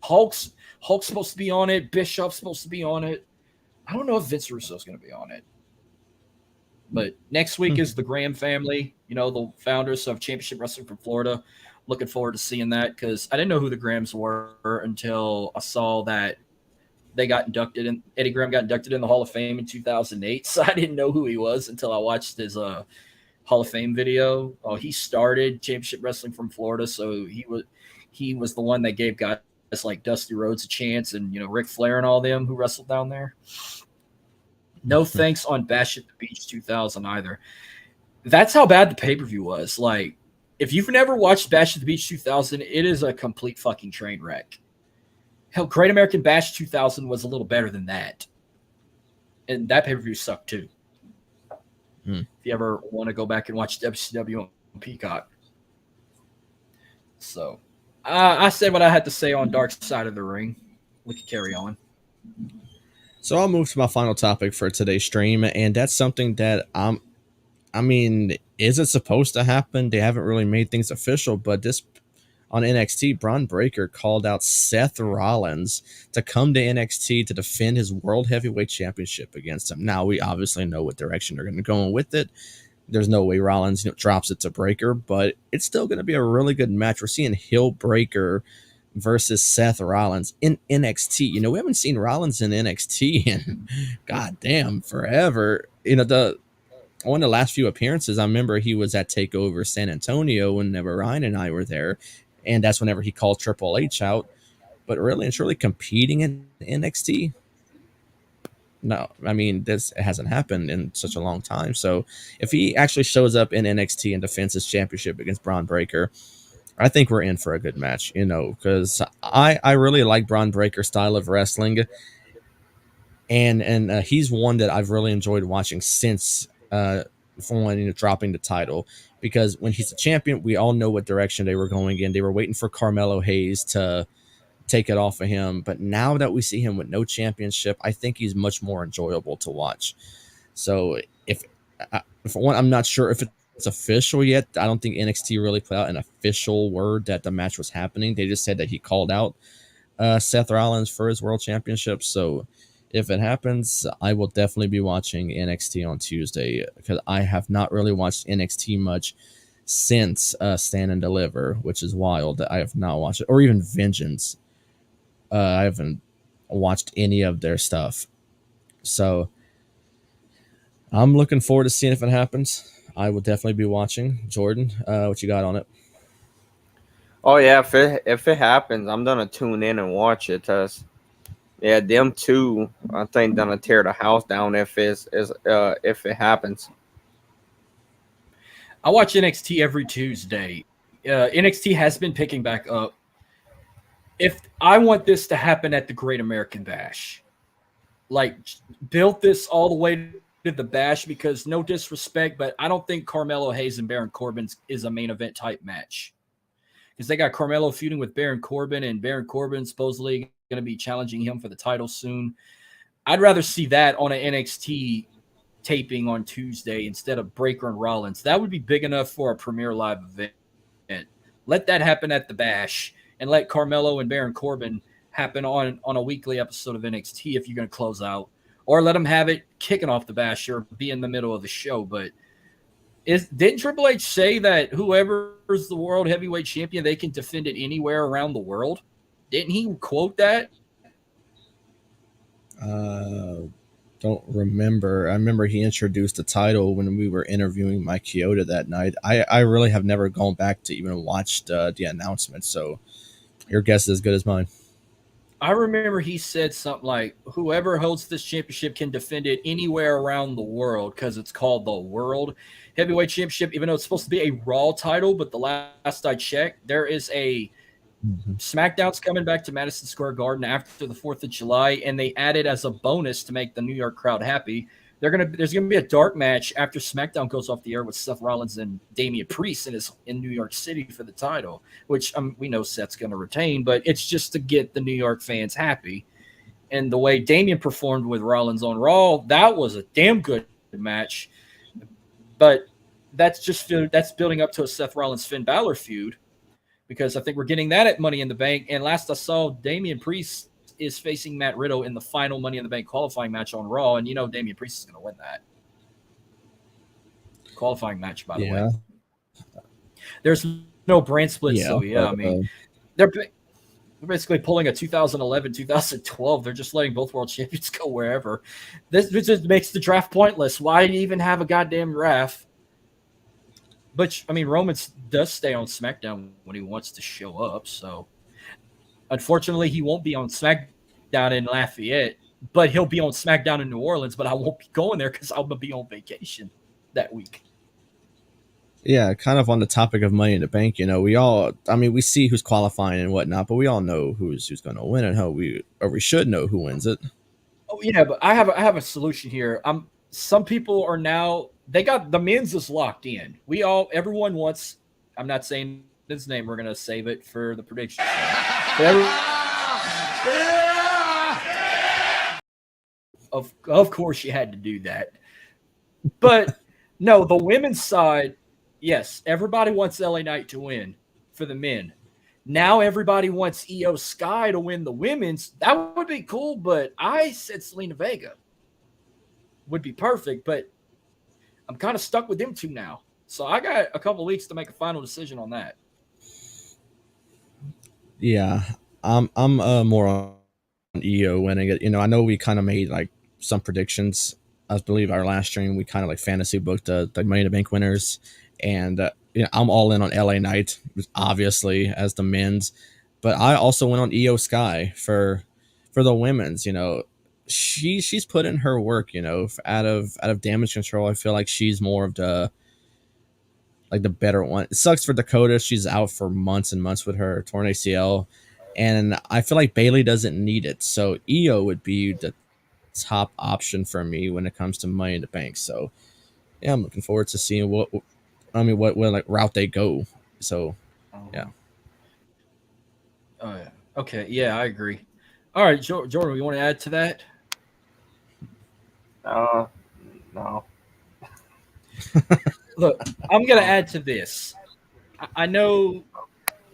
Hulk's supposed to be on it. Bischoff's supposed to be on it. I don't know if Vince Russo is going to be on it. But next week is the Graham family, the founders of Championship Wrestling from Florida. Looking forward to seeing that, because I didn't know who the Grahams were until I saw that they got inducted, and Eddie Graham got inducted in the Hall of Fame in 2008. So I didn't know who he was until I watched his Hall of Fame video. He started Championship Wrestling from Florida, so he was the one that gave guys like Dusty Rhodes a chance, and Ric Flair and all them who wrestled down there. No thanks on Bash at the Beach 2000 either. That's how bad the pay-per-view was. Like, if you've never watched Bash at the Beach 2000, it is a complete fucking train wreck. Hell, Great American Bash 2000 was a little better than that. And that pay-per-view sucked too. If you ever want to go back and watch WCW on Peacock. So, I said what I had to say on Dark Side of the Ring. We can carry on. So I'll move to my final topic for today's stream, and that's something that is it supposed to happen? They haven't really made things official, but this on NXT, Bron Breakker called out Seth Rollins to come to NXT to defend his World Heavyweight Championship against him. Now, we obviously know what direction they're going to go with it. There's no way Rollins drops it to Breakker, but it's still going to be a really good match. We're seeing heel Breakker versus Seth Rollins in NXT. We haven't seen Rollins in NXT in goddamn forever. one of the last few appearances, I remember he was at Takeover San Antonio whenever Ryan and I were there, and that's whenever he called Triple H out. But really and truly competing in NXT, no, I mean, this hasn't happened in such a long time. So if he actually shows up in NXT and defends his championship against Braun Breaker, I think we're in for a good match, because I really like Braun Breaker's style of wrestling, and he's one that I've really enjoyed watching since from when dropping the title, because when he's a champion, we all know what direction they were going in. They were waiting for Carmelo Hayes to take it off of him, but now that we see him with no championship, I think he's much more enjoyable to watch. So if one, I'm not sure if it's official yet. I don't think NXT really put out an official word that the match was happening. They just said that he called out Seth Rollins for his world championship. So if it happens, I will definitely be watching NXT on Tuesday, because I have not really watched NXT much since Stand and Deliver, which is wild. I have not watched it, or even Vengeance. I haven't watched any of their stuff. So I'm looking forward to seeing if it happens. I will definitely be watching. Jordan, what you got on it? Oh yeah, if it happens, I'm gonna tune in and watch it. Cause yeah, them two, I think gonna tear the house down if it happens. I watch NXT every Tuesday. NXT has been picking back up. If I want this to happen at the Great American Bash, like build this all the way to the Bash, because no disrespect, but I don't think Carmelo Hayes and Baron Corbin is a main event type match, because they got Carmelo feuding with Baron Corbin, and Baron Corbin supposedly going to be challenging him for the title soon. I'd rather see that on an NXT taping on Tuesday instead of Breaker and Rollins. That would be big enough for a premier live event. Let that happen at the Bash, and let Carmelo and Baron Corbin happen on a weekly episode of NXT if you're going to close out, or let them have it kicking off the Bash or be in the middle of the show. But didn't Triple H say that whoever's the world heavyweight champion, they can defend it anywhere around the world? Didn't he quote that? Don't remember. I remember he introduced the title when we were interviewing Mike Chioda that night. I really have never gone back to even watch the announcement, so your guess is as good as mine. I remember he said something like, whoever holds this championship can defend it anywhere around the world, because it's called the World Heavyweight Championship, even though it's supposed to be a Raw title. But the last I checked, there is a SmackDown's coming back to Madison Square Garden after the 4th of July, and they added as a bonus to make the New York crowd happy. There's gonna be a dark match after SmackDown goes off the air with Seth Rollins and Damian Priest in New York City for the title, which we know Seth's gonna retain, but it's just to get the New York fans happy. And the way Damian performed with Rollins on Raw, that was a damn good match. But that's building up to a Seth Rollins Finn Balor feud, because I think we're getting that at Money in the Bank. And last I saw, Damian Priest is facing Matt Riddle in the final Money in the Bank qualifying match on Raw, and Damian Priest is going to win that qualifying match, by the way. There's no brand split, so I mean, they're basically pulling a 2011, 2012. They're just letting both world champions go wherever. This just makes the draft pointless. Why even have a goddamn draft? But, I mean, Roman does stay on SmackDown when he wants to show up, so unfortunately, he won't be on SmackDown in Lafayette, but he'll be on SmackDown in New Orleans, but I won't be going there because I'm going to be on vacation that week. Yeah, kind of on the topic of Money in the Bank, we see who's qualifying and whatnot, but we all know who's going to win, and we should know who wins it. Oh, yeah, but I have a solution here. Some people are now, they got the men's is locked in. Everyone wants, I'm not saying his name, we're going to save it for the prediction. Of course you had to do that. But no, the women's side, yes, everybody wants LA Knight to win for the men. Now everybody wants Io Sky to win the women's. That would be cool, but I said Selena Vega would be perfect, but I'm kind of stuck with them two now. So I got a couple of weeks to make a final decision on that. Yeah, I'm more on Io winning it. I know we kind of made like some predictions I believe our last stream, we kind of like fantasy booked the Money in the Bank winners, and I'm all in on LA Knight, obviously as the men's, but I also went on Io Sky for the women's. She's put in her work. Out of Damage Control, I feel like she's more of the better one. It sucks for Dakota. She's out for months and months with her torn ACL, and I feel like Bailey doesn't need it. So Io would be the top option for me when it comes to Money in the Bank. So yeah, I'm looking forward to seeing what like route they go. So yeah. Oh yeah. Okay. Yeah, I agree. All right, Jordan, you want to add to that? No. Look, I'm gonna add to this. I know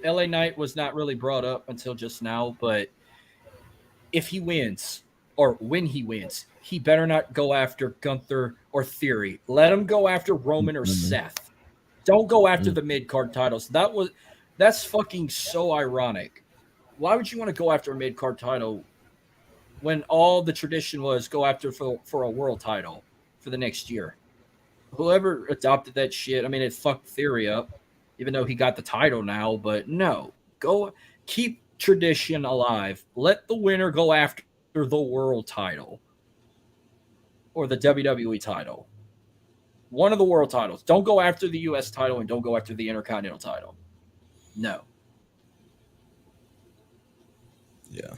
LA Knight was not really brought up until just now, but if he wins, or when he wins, he better not go after Gunther or Theory. Let him go after Roman or Seth. Don't go after the mid-card titles. That's fucking so ironic. Why would you want to go after a mid-card title when all the tradition was go after for a world title for the next year? Whoever adopted that shit, I mean, it fucked Theory up, even though he got the title now. But no, go keep tradition alive. Let the winner go after the world title or the WWE title. One of the world titles. Don't go after the US title and don't go after the Intercontinental title. No. Yeah.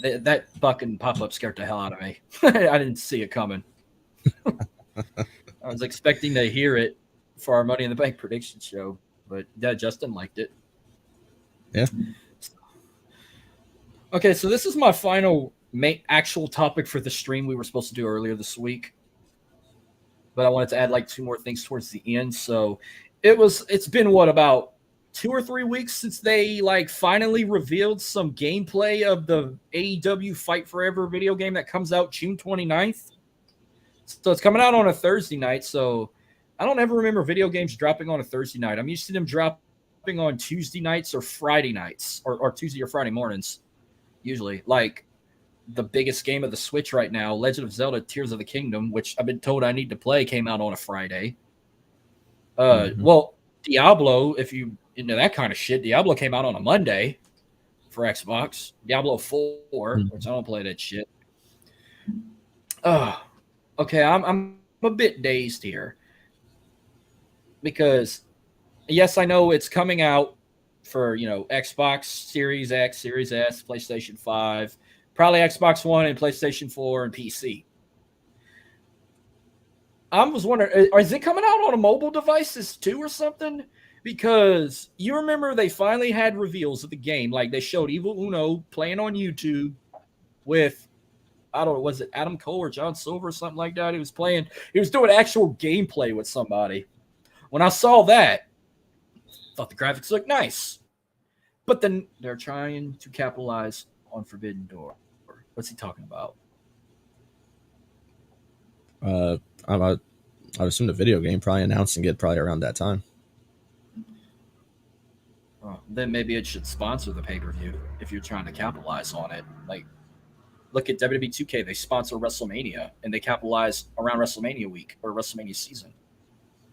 That fucking pop-up scared the hell out of me. I didn't see it coming. I was expecting to hear it for our Money in the Bank prediction show, but Justin liked it. Yeah. Okay, so this is my final actual topic for the stream we were supposed to do earlier this week, but I wanted to add like 2 more things towards the end. So it's been about 2 or 3 weeks since they like finally revealed some gameplay of the AEW Fight Forever video game that comes out June 29th. So it's coming out on a Thursday night. So I don't ever remember video games dropping on a Thursday night. I'm used to them dropping on Tuesday nights or Friday nights or Tuesday or Friday mornings. Usually, like the biggest game of the Switch right now, Legend of Zelda Tears of the Kingdom, which I've been told I need to play, came out on a Friday. Well, Diablo, if you into that kind of shit, Diablo came out on a Monday for Xbox. Diablo 4, which I don't play that shit. Okay, I'm a bit dazed here because yes, I know it's coming out for Xbox Series X, Series S, PlayStation 5, probably Xbox One and PlayStation 4 and PC. I was wondering, is it coming out on a mobile devices too or something? Because you remember they finally had reveals of the game. Like they showed Evil Uno playing on YouTube with, I don't know, was it Adam Cole or John Silver or something like that? He was doing actual gameplay with somebody. When I saw that, I thought the graphics looked nice. But then they're trying to capitalize on Forbidden Door. What's he talking about? I would assume the video game probably announcing it probably around that time. Then maybe it should sponsor the pay-per-view if you're trying to capitalize on it. Like, look at WWE 2K. They sponsor WrestleMania, and they capitalize around WrestleMania week or WrestleMania season.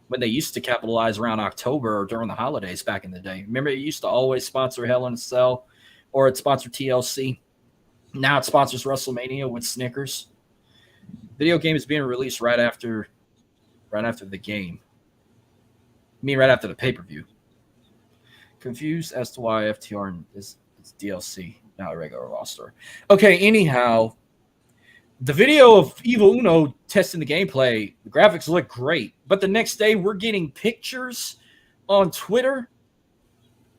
When they used to capitalize around October or during the holidays back in the day. Remember, it used to always sponsor Hell in a Cell, or it sponsored TLC. Now it sponsors WrestleMania with Snickers. Video game is being released right after the game. I mean, right after the pay-per-view. Confused as to why FTR is DLC, not a regular roster. Okay, anyhow, the video of Evil Uno testing the gameplay, the graphics look great. But the next day, we're getting pictures on Twitter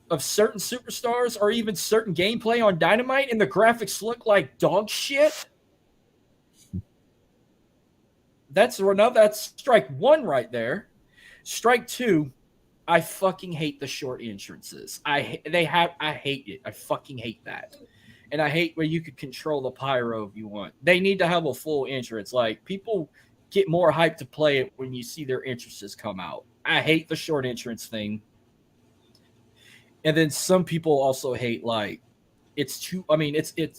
of certain superstars or even certain gameplay on Dynamite, and the graphics look like dog shit. That's strike 1 right there. Strike 2, I fucking hate the short entrances. I hate it. I fucking hate that. And I hate where you could control the pyro if you want. They need to have a full entrance. Like, people get more hyped to play it when you see their entrances come out. I hate the short entrance thing. And then some people also hate, like, it's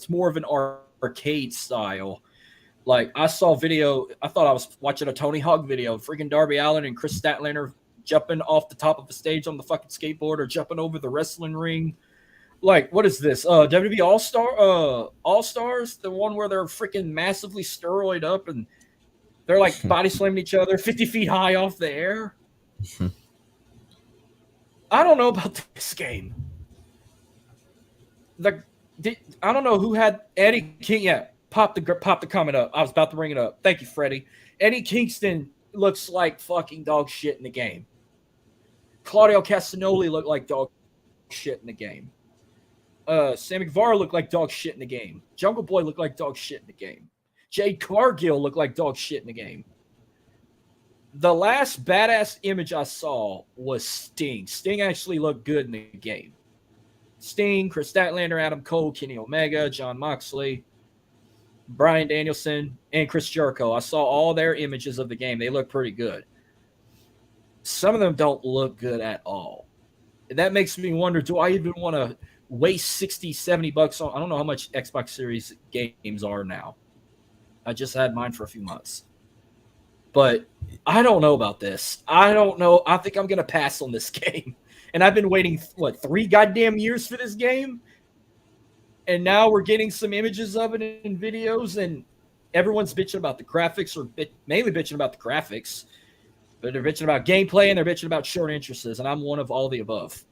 more of an arcade style Like I saw video, I thought I was watching a Tony Hawk video. Freaking Darby Allin and Chris Statlander jumping off the top of the stage on the fucking skateboard or jumping over the wrestling ring. Like, what is this? WWE All Stars, the one where they're freaking massively steroid up and they're like body slamming each other 50 feet high off the air. I don't know about this game. I don't know who had Eddie King. Yeah, pop the comment up. I was about to bring it up. Thank you, Freddie. Eddie Kingston looks like fucking dog shit in the game. Claudio Castagnoli looked like dog shit in the game. Sammy Guevara looked like dog shit in the game. Jungle Boy looked like dog shit in the game. Jade Cargill looked like dog shit in the game. The last badass image I saw was Sting. Sting actually looked good in the game. Sting, Chris Statlander, Adam Cole, Kenny Omega, John Moxley, Bryan Danielson, and Chris Jericho. I saw all their images of the game. They look pretty good. Some of them don't look good at all. And that makes me wonder, do I even want to waste $60-$70 on? I don't know how much Xbox Series games are now. I just had mine for a few months. But I don't know about this. I don't know. I think I'm going to pass on this game. And I've been waiting, 3 goddamn years for this game? And now we're getting some images of it in videos, and everyone's bitching about the graphics, or mainly bitching about the graphics. But they're bitching about gameplay, and they're bitching about short entrances, and I'm one of all the above.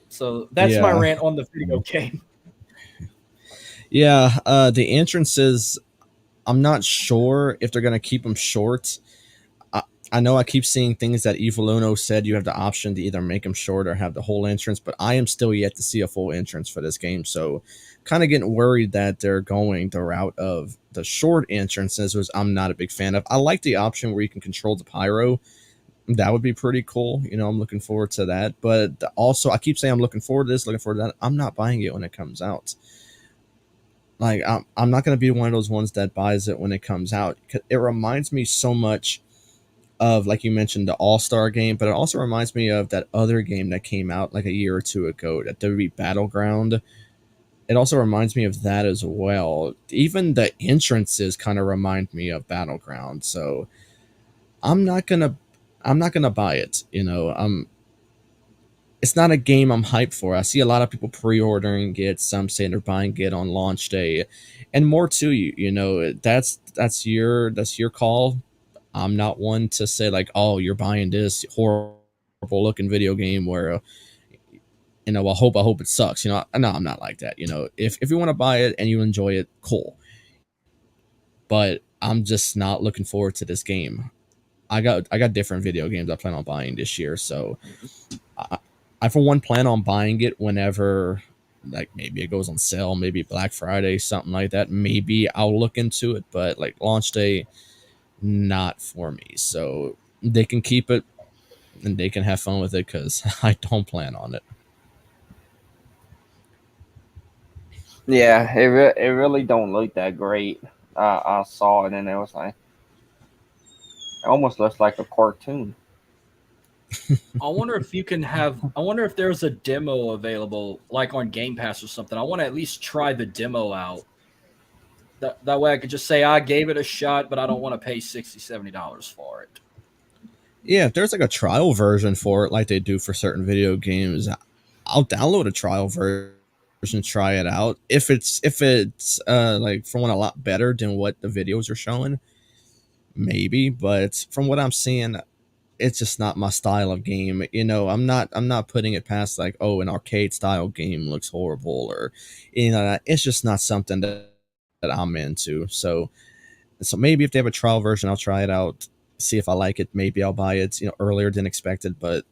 So that's my rant on the video game. Yeah, the entrances, I'm not sure if they're going to keep them short. I know I keep seeing things that Evil Uno said you have the option to either make them short or have the whole entrance, but I am still yet to see a full entrance for this game. So kind of getting worried that they're going the route of the short entrances, which I'm not a big fan of. I like the option where you can control the pyro. That would be pretty cool. You know, I'm looking forward to that. But also, I keep saying I'm looking forward to this, looking forward to that. I'm not buying it when it comes out. Like, I'm not going to be one of those ones that buys it when it comes out. It reminds me so much of, like you mentioned, the All-Star game, but it also reminds me of that other game that came out like a year or two ago, that WWE Battleground. It also reminds me of that as well. Even the entrances kind of remind me of Battleground. So I'm not gonna buy it. You know, it's not a game I'm hyped for. I see a lot of people pre-ordering it. Some saying they're buying it on launch day, and more to you. You know, that's your call. I'm not one to say like, oh, you're buying this horrible looking video game where, you know, I hope it sucks. You know, no, I'm not like that. You know, if you want to buy it and you enjoy it, cool. But I'm just not looking forward to this game. I got different video games I plan on buying this year, so I for one plan on buying it whenever, like, maybe it goes on sale, maybe Black Friday, something like that. Maybe I'll look into it, but like launch day, not for me. So they can keep it and they can have fun with it, because I don't plan on it. Yeah, it really don't look that great. I saw it and it was like, it almost looks like a cartoon. I wonder if there's a demo available, like on Game Pass or something. I want to at least try the demo out. That way I could just say I gave it a shot, but I don't want to pay $60-$70 for it. Yeah, if there's like a trial version for it, like they do for certain video games, I'll download a trial version, try it out. If it's like, for one, a lot better than what the videos are showing, maybe. But from what I'm seeing, it's just not my style of game. You know, I'm not putting it past like, oh, an arcade style game looks horrible, or, you know, it's just not something that I'm into. So maybe if they have a trial version, I'll try it out, see if I like it. Maybe I'll buy it, you know, earlier than expected, but it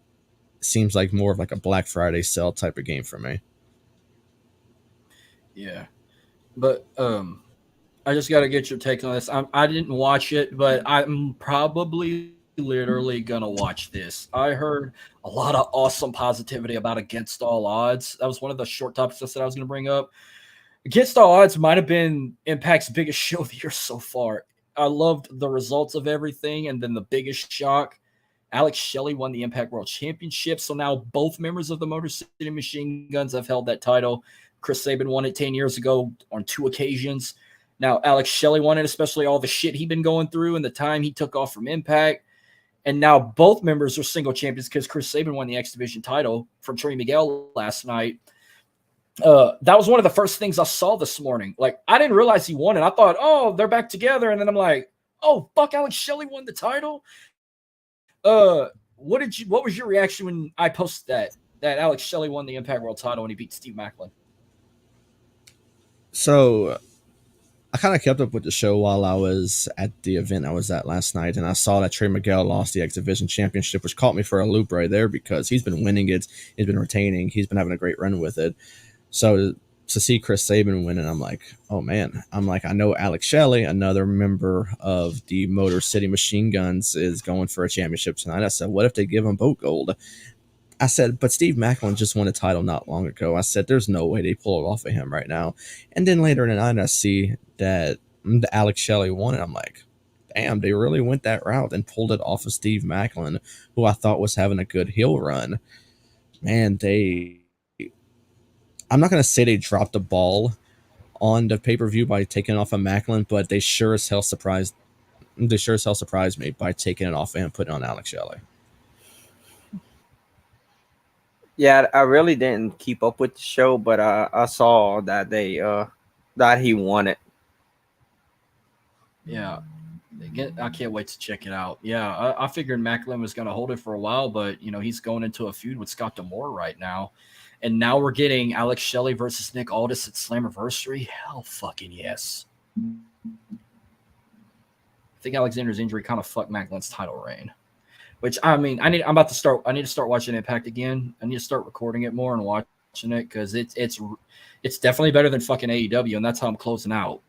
seems like more of like a Black Friday sale type of game for me. Yeah. But I just got to get your take on this. I didn't watch it, but I'm probably literally going to watch this. I heard a lot of awesome positivity about Against All Odds. That was one of the short topics I said I was going to bring up. Against All Odds might have been Impact's biggest show of the year so far. I loved the results of everything, and then the biggest shock, Alex Shelley won the Impact World Championship, so now both members of the Motor City Machine Guns have held that title. Chris Sabin won it 10 years ago on 2 occasions. Now, Alex Shelley won it, especially all the shit he'd been going through and the time he took off from Impact. And now both members are single champions because Chris Sabin won the X Division title from Trey Miguel last night. That was one of the first things I saw this morning. Like, I didn't realize he won it. I thought, oh, they're back together. And then I'm like, oh, fuck, Alex Shelley won the title. What was your reaction when I posted that Alex Shelley won the Impact World title when he beat Steve Maclin? So I kind of kept up with the show while I was at the event I was at last night, and I saw that Trey Miguel lost the X Division Championship, which caught me for a loop right there because he's been winning it, he's been retaining, he's been having a great run with it. So to see Chris Sabin win it, I'm like, oh man. I'm like, I know Alex Shelley, another member of the Motor City Machine Guns, is going for a championship tonight. I said, what if they give him both gold? I said, but Steve Maclin just won a title not long ago. I said, there's no way they pull it off of him right now. And then later in the night, I see that Alex Shelley won it. I'm like, damn, they really went that route and pulled it off of Steve Maclin, who I thought was having a good heel run. Man, I'm not going to say they dropped the ball on the pay-per-view by taking it off of Maclin, but they sure as hell surprised me by taking it off and putting it on Alex Shelley. Yeah, I really didn't keep up with the show, but I saw that that he won it. Yeah, I can't wait to check it out. Yeah, I figured Maclin was going to hold it for a while, but he's going into a feud with Scott D'Amore right now, and now we're getting Alex Shelley versus Nick Aldis at Slammiversary. Hell, fucking yes. I think Alexander's injury kind of fucked Maclin's title reign. Which, I mean, I need to start watching Impact again. I need to start recording it more and watching it because it's definitely better than fucking AEW, and that's how I'm closing out.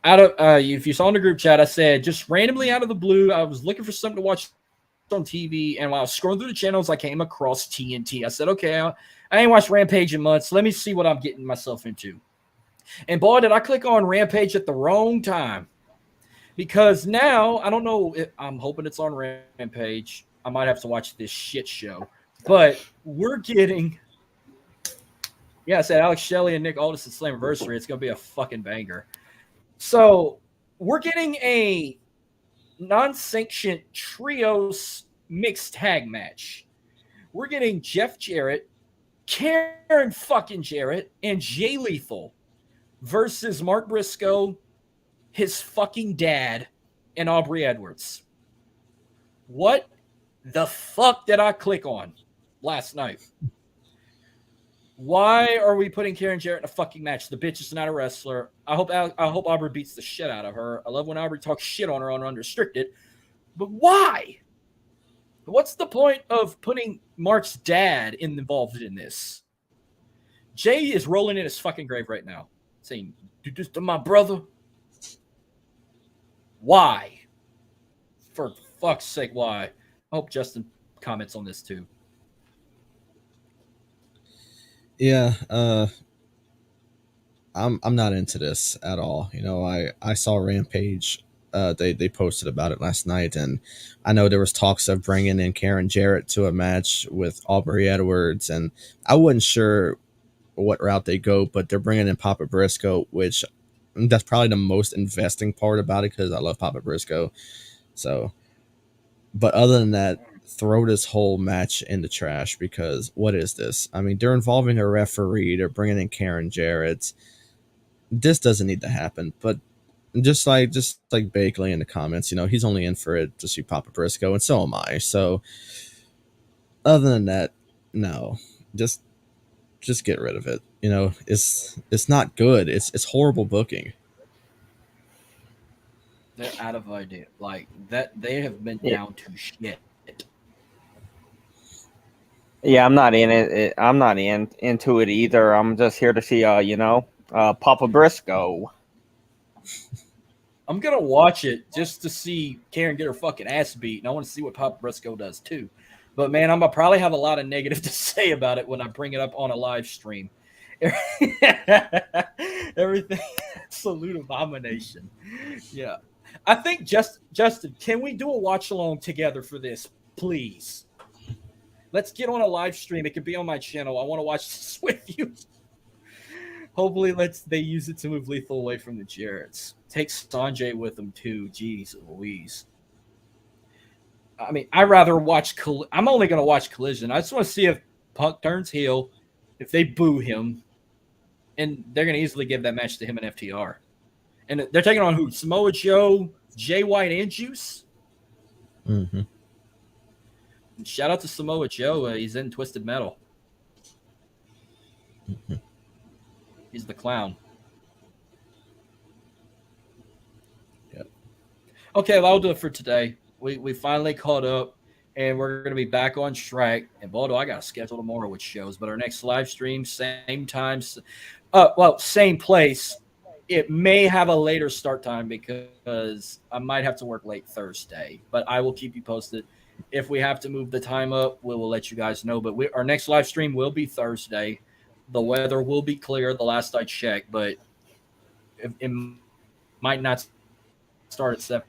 If you saw in the group chat, I said just randomly out of the blue, I was looking for something to watch on TV, and while I was scrolling through the channels, I came across TNT. I said, okay, I ain't watched Rampage in months. Let me see what I'm getting myself into. And boy, did I click on Rampage at the wrong time. Because now, I don't know, I'm hoping it's on Rampage. I might have to watch this shit show. But we're getting, I said Alex Shelley and Nick Aldis at Slammiversary. It's going to be a fucking banger. So we're getting a non-sanctioned trios mixed tag match. We're getting Jeff Jarrett, Karen fucking Jarrett, and Jay Lethal versus Mark Briscoe, his fucking dad, and Aubrey Edwards. What the fuck did I click on last night? Why are we putting Karen Jarrett in a fucking match? The bitch is not a wrestler. I hope Aubrey beats the shit out of her. I love when Aubrey talks shit on her on Unrestricted. But why? What's the point of putting Mark's dad involved in this? Jay is rolling in his fucking grave right now, saying, "Do this to my brother." Why? For fuck's sake, why? I hope Justin comments on this too. Yeah, I'm not into this at all. I saw Rampage. They posted about it last night, and I know there was talks of bringing in Karen Jarrett to a match with Aubrey Edwards, and I wasn't sure what route they go, but they're bringing in Papa Briscoe, which that's probably the most investing part about it because I love Papa Briscoe. So, but other than that, throw this whole match in the trash because what is this? I mean, they're involving a referee. They're bringing in Karen Jarrett. This doesn't need to happen. But just like Bakley in the comments, he's only in for it to see Papa Briscoe, and so am I. So, other than that, no, just get rid of it. It's not good. It's horrible booking. They're out of idea. Like that, they have been down to shit. Yeah, I'm not in it. I'm not into it either. I'm just here to see, Papa Briscoe. I'm gonna watch it just to see Karen get her fucking ass beat, and I want to see what Papa Briscoe does too. But man, I'm gonna probably have a lot of negative to say about it when I bring it up on a live stream. Everything, absolute abomination. Yeah, I think Justin, can we do a watch along together for this, please? Let's get on a live stream. It could be on my channel. I want to watch this with you. Hopefully, they use it to move Lethal away from the Jarretts. Take Sanjay with them too. Jeez Louise. I mean, I'd rather watch. I'm only going to watch Collision. I just want to see if Punk turns heel, if they boo him, and they're going to easily give that match to him and FTR. And they're taking on who? Samoa Joe, Jay White, and Juice. Mm-hmm. And shout out to Samoa Joe. He's in Twisted Metal. Mm-hmm. He's the clown. Yep. Okay, that'll do it for today. We finally caught up, and we're going to be back on track. And Baldo, I got a schedule tomorrow with shows, but our next live stream, same time, same place. It may have a later start time because I might have to work late Thursday, but I will keep you posted. If we have to move the time up, we will let you guys know. But our next live stream will be Thursday. The weather will be clear the last I checked, but it might not start at 7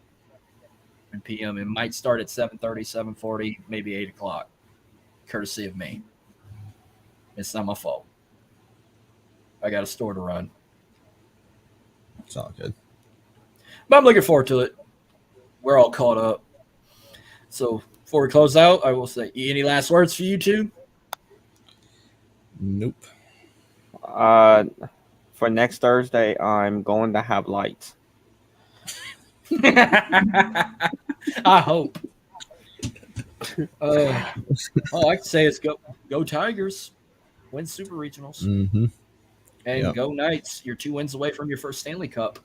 p.m. It might start at 7:30, 7:40, maybe 8 o'clock, courtesy of me. It's not my fault. I got a store to run. It's all good. But I'm looking forward to it. We're all caught up. So before we close out, I will say, any last words for you two? Nope. For next Thursday, I'm going to have lights. I hope. All I can say is go Tigers. Win Super Regionals. Mm-hmm. And Yep. go Knights. You're 2 wins away from your first Stanley Cup.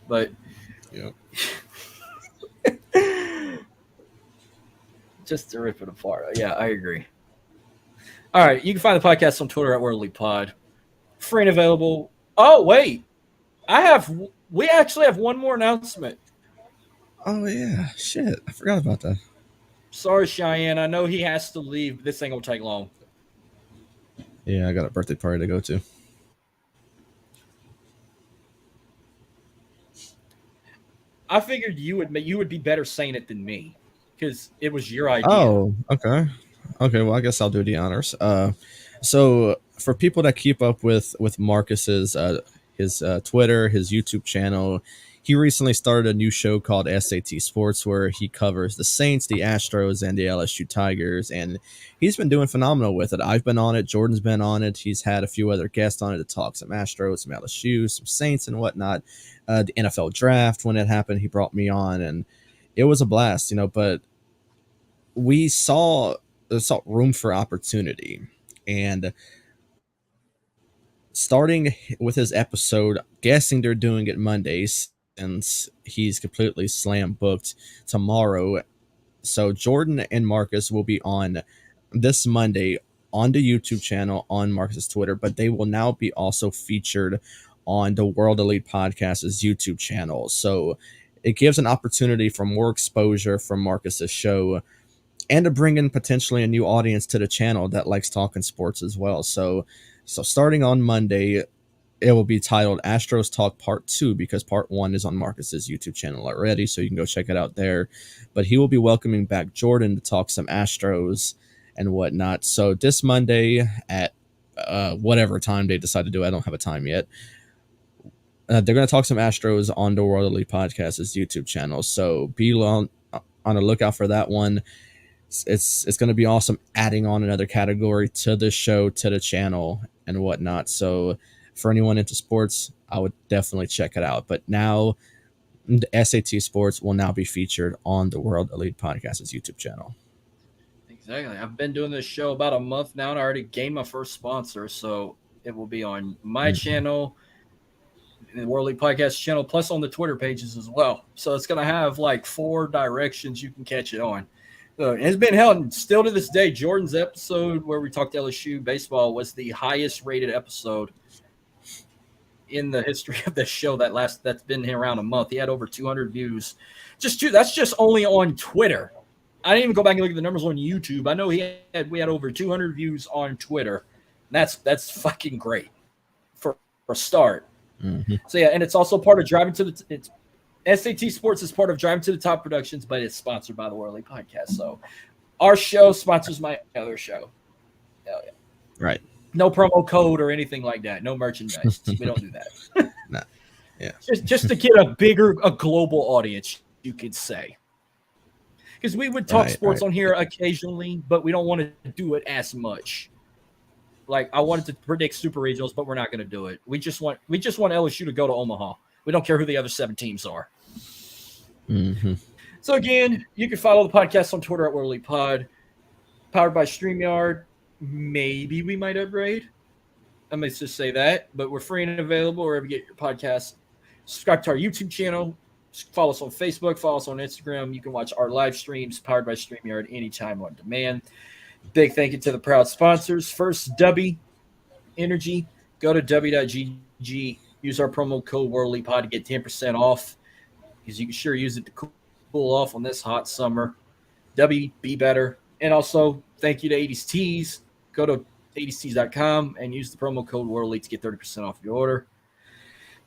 But Yep. just to rip it apart. Yeah, I agree. All right. You can find the podcast on Twitter at Worldly Pod. Free and available. Oh, wait. We actually have one more announcement. Oh yeah, shit! I forgot about that. Sorry, Cheyenne. I know he has to leave, but this ain't gonna take long. Yeah, I got a birthday party to go to. I figured you would be better saying it than me because it was your idea. Oh, okay. Okay, well, I guess I'll do the honors. So for people that keep up with Marcus's his Twitter, his YouTube channel, he recently started a new show called SAT Sports where he covers the Saints, the Astros, and the LSU Tigers, and he's been doing phenomenal with it. I've been on it. Jordan's been on it. He's had a few other guests on it to talk some Astros, some LSU, some Saints, and whatnot. The NFL draft, when it happened, he brought me on, and it was a blast, but we saw room for opportunity. And starting with his episode, guessing they're doing it Mondays, since he's completely slam booked tomorrow. So Jordan and Marcus will be on this Monday on the YouTube channel, on Marcus's Twitter, but they will now be also featured on the World Elite Podcast's YouTube channel. So it gives an opportunity for more exposure from Marcus's show and to bring in potentially a new audience to the channel that likes talking sports as well. So starting on Monday, it will be titled Astros Talk Part 2 because Part 1 is on Marcus's YouTube channel already, so you can go check it out there. But he will be welcoming back Jordan to talk some Astros and whatnot. So this Monday at whatever time they decide to do it, I don't have a time yet, they're going to talk some Astros on the World Elite Podcast's YouTube channel. So be on the lookout for that one. It's going to be awesome, adding on another category to the show, to the channel, and whatnot. So for anyone into sports, I would definitely check it out. But now the SAT Sports will now be featured on the World Elite Podcast's YouTube channel. Exactly. I've been doing this show about a month now, and I already gained my first sponsor. So it will be on my channel, the World League Podcast channel, plus on the Twitter pages as well. So it's going to have like 4 directions you can catch it on. It's been held, and still to this day, Jordan's episode where we talked LSU baseball was the highest rated episode in the history of this show that's been here around a month. He had over 200 views. That's just only on Twitter. I didn't even go back and look at the numbers on YouTube. I know we had over 200 views on Twitter. That's fucking great for a start. Mm-hmm. So yeah, and it's also part of Driving to the SAT Sports is part of Driving to the Top Productions, but it's sponsored by the World League Podcast. So our show sponsors my other show. Hell yeah. Right. No promo code or anything like that. No merchandise. We don't do that. Nah. Yeah. Just to get a global audience, you could say. Because we would talk sports on here occasionally, but we don't want to do it as much. Like I wanted to predict super regionals, but we're not going to do it. We just want LSU to go to Omaha. We don't care who the other 7 teams are. Mm-hmm. So again, you can follow the podcast on Twitter at WorldLeaguePod. Powered by StreamYard. Maybe we might upgrade. I may just say that, but we're free and available wherever you get your podcast. Subscribe to our YouTube channel. Follow us on Facebook. Follow us on Instagram. You can watch our live streams powered by StreamYard anytime on demand. Big thank you to the proud sponsors. First, W Energy. Go to w.gg. Use our promo code WorldLeaguePod to get 10% off because you can sure use it to cool off on this hot summer. W, be better. And also, thank you to 80s Tees. Go to 80stees.com and use the promo code WorldLeague to get 30% off your order.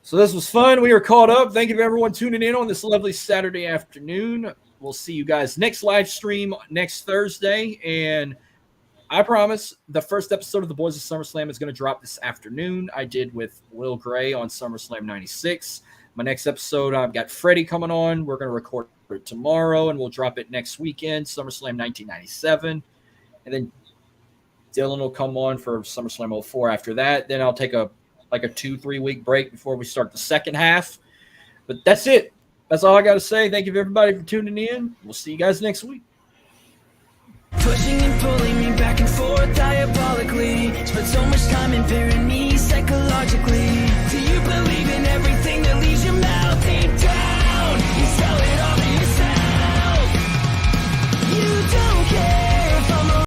So this was fun. We are caught up. Thank you to everyone tuning in on this lovely Saturday afternoon. We'll see you guys next live stream next Thursday. And I promise the first episode of the Boys of SummerSlam is going to drop this afternoon. I did with Will Gray on SummerSlam 96. My next episode, I've got Freddie coming on. We're going to record it tomorrow, and we'll drop it next weekend, SummerSlam 1997. And then Dylan will come on for SummerSlam 04 after that. Then I'll take a 2-3 week break before we start the second half. But that's it. That's all I got to say. Thank you, everybody, for tuning in. We'll see you guys next week. Pushing and pulling me back and forth diabolically. Spent so much time impairing me psychologically. Do you believe in everything that leaves you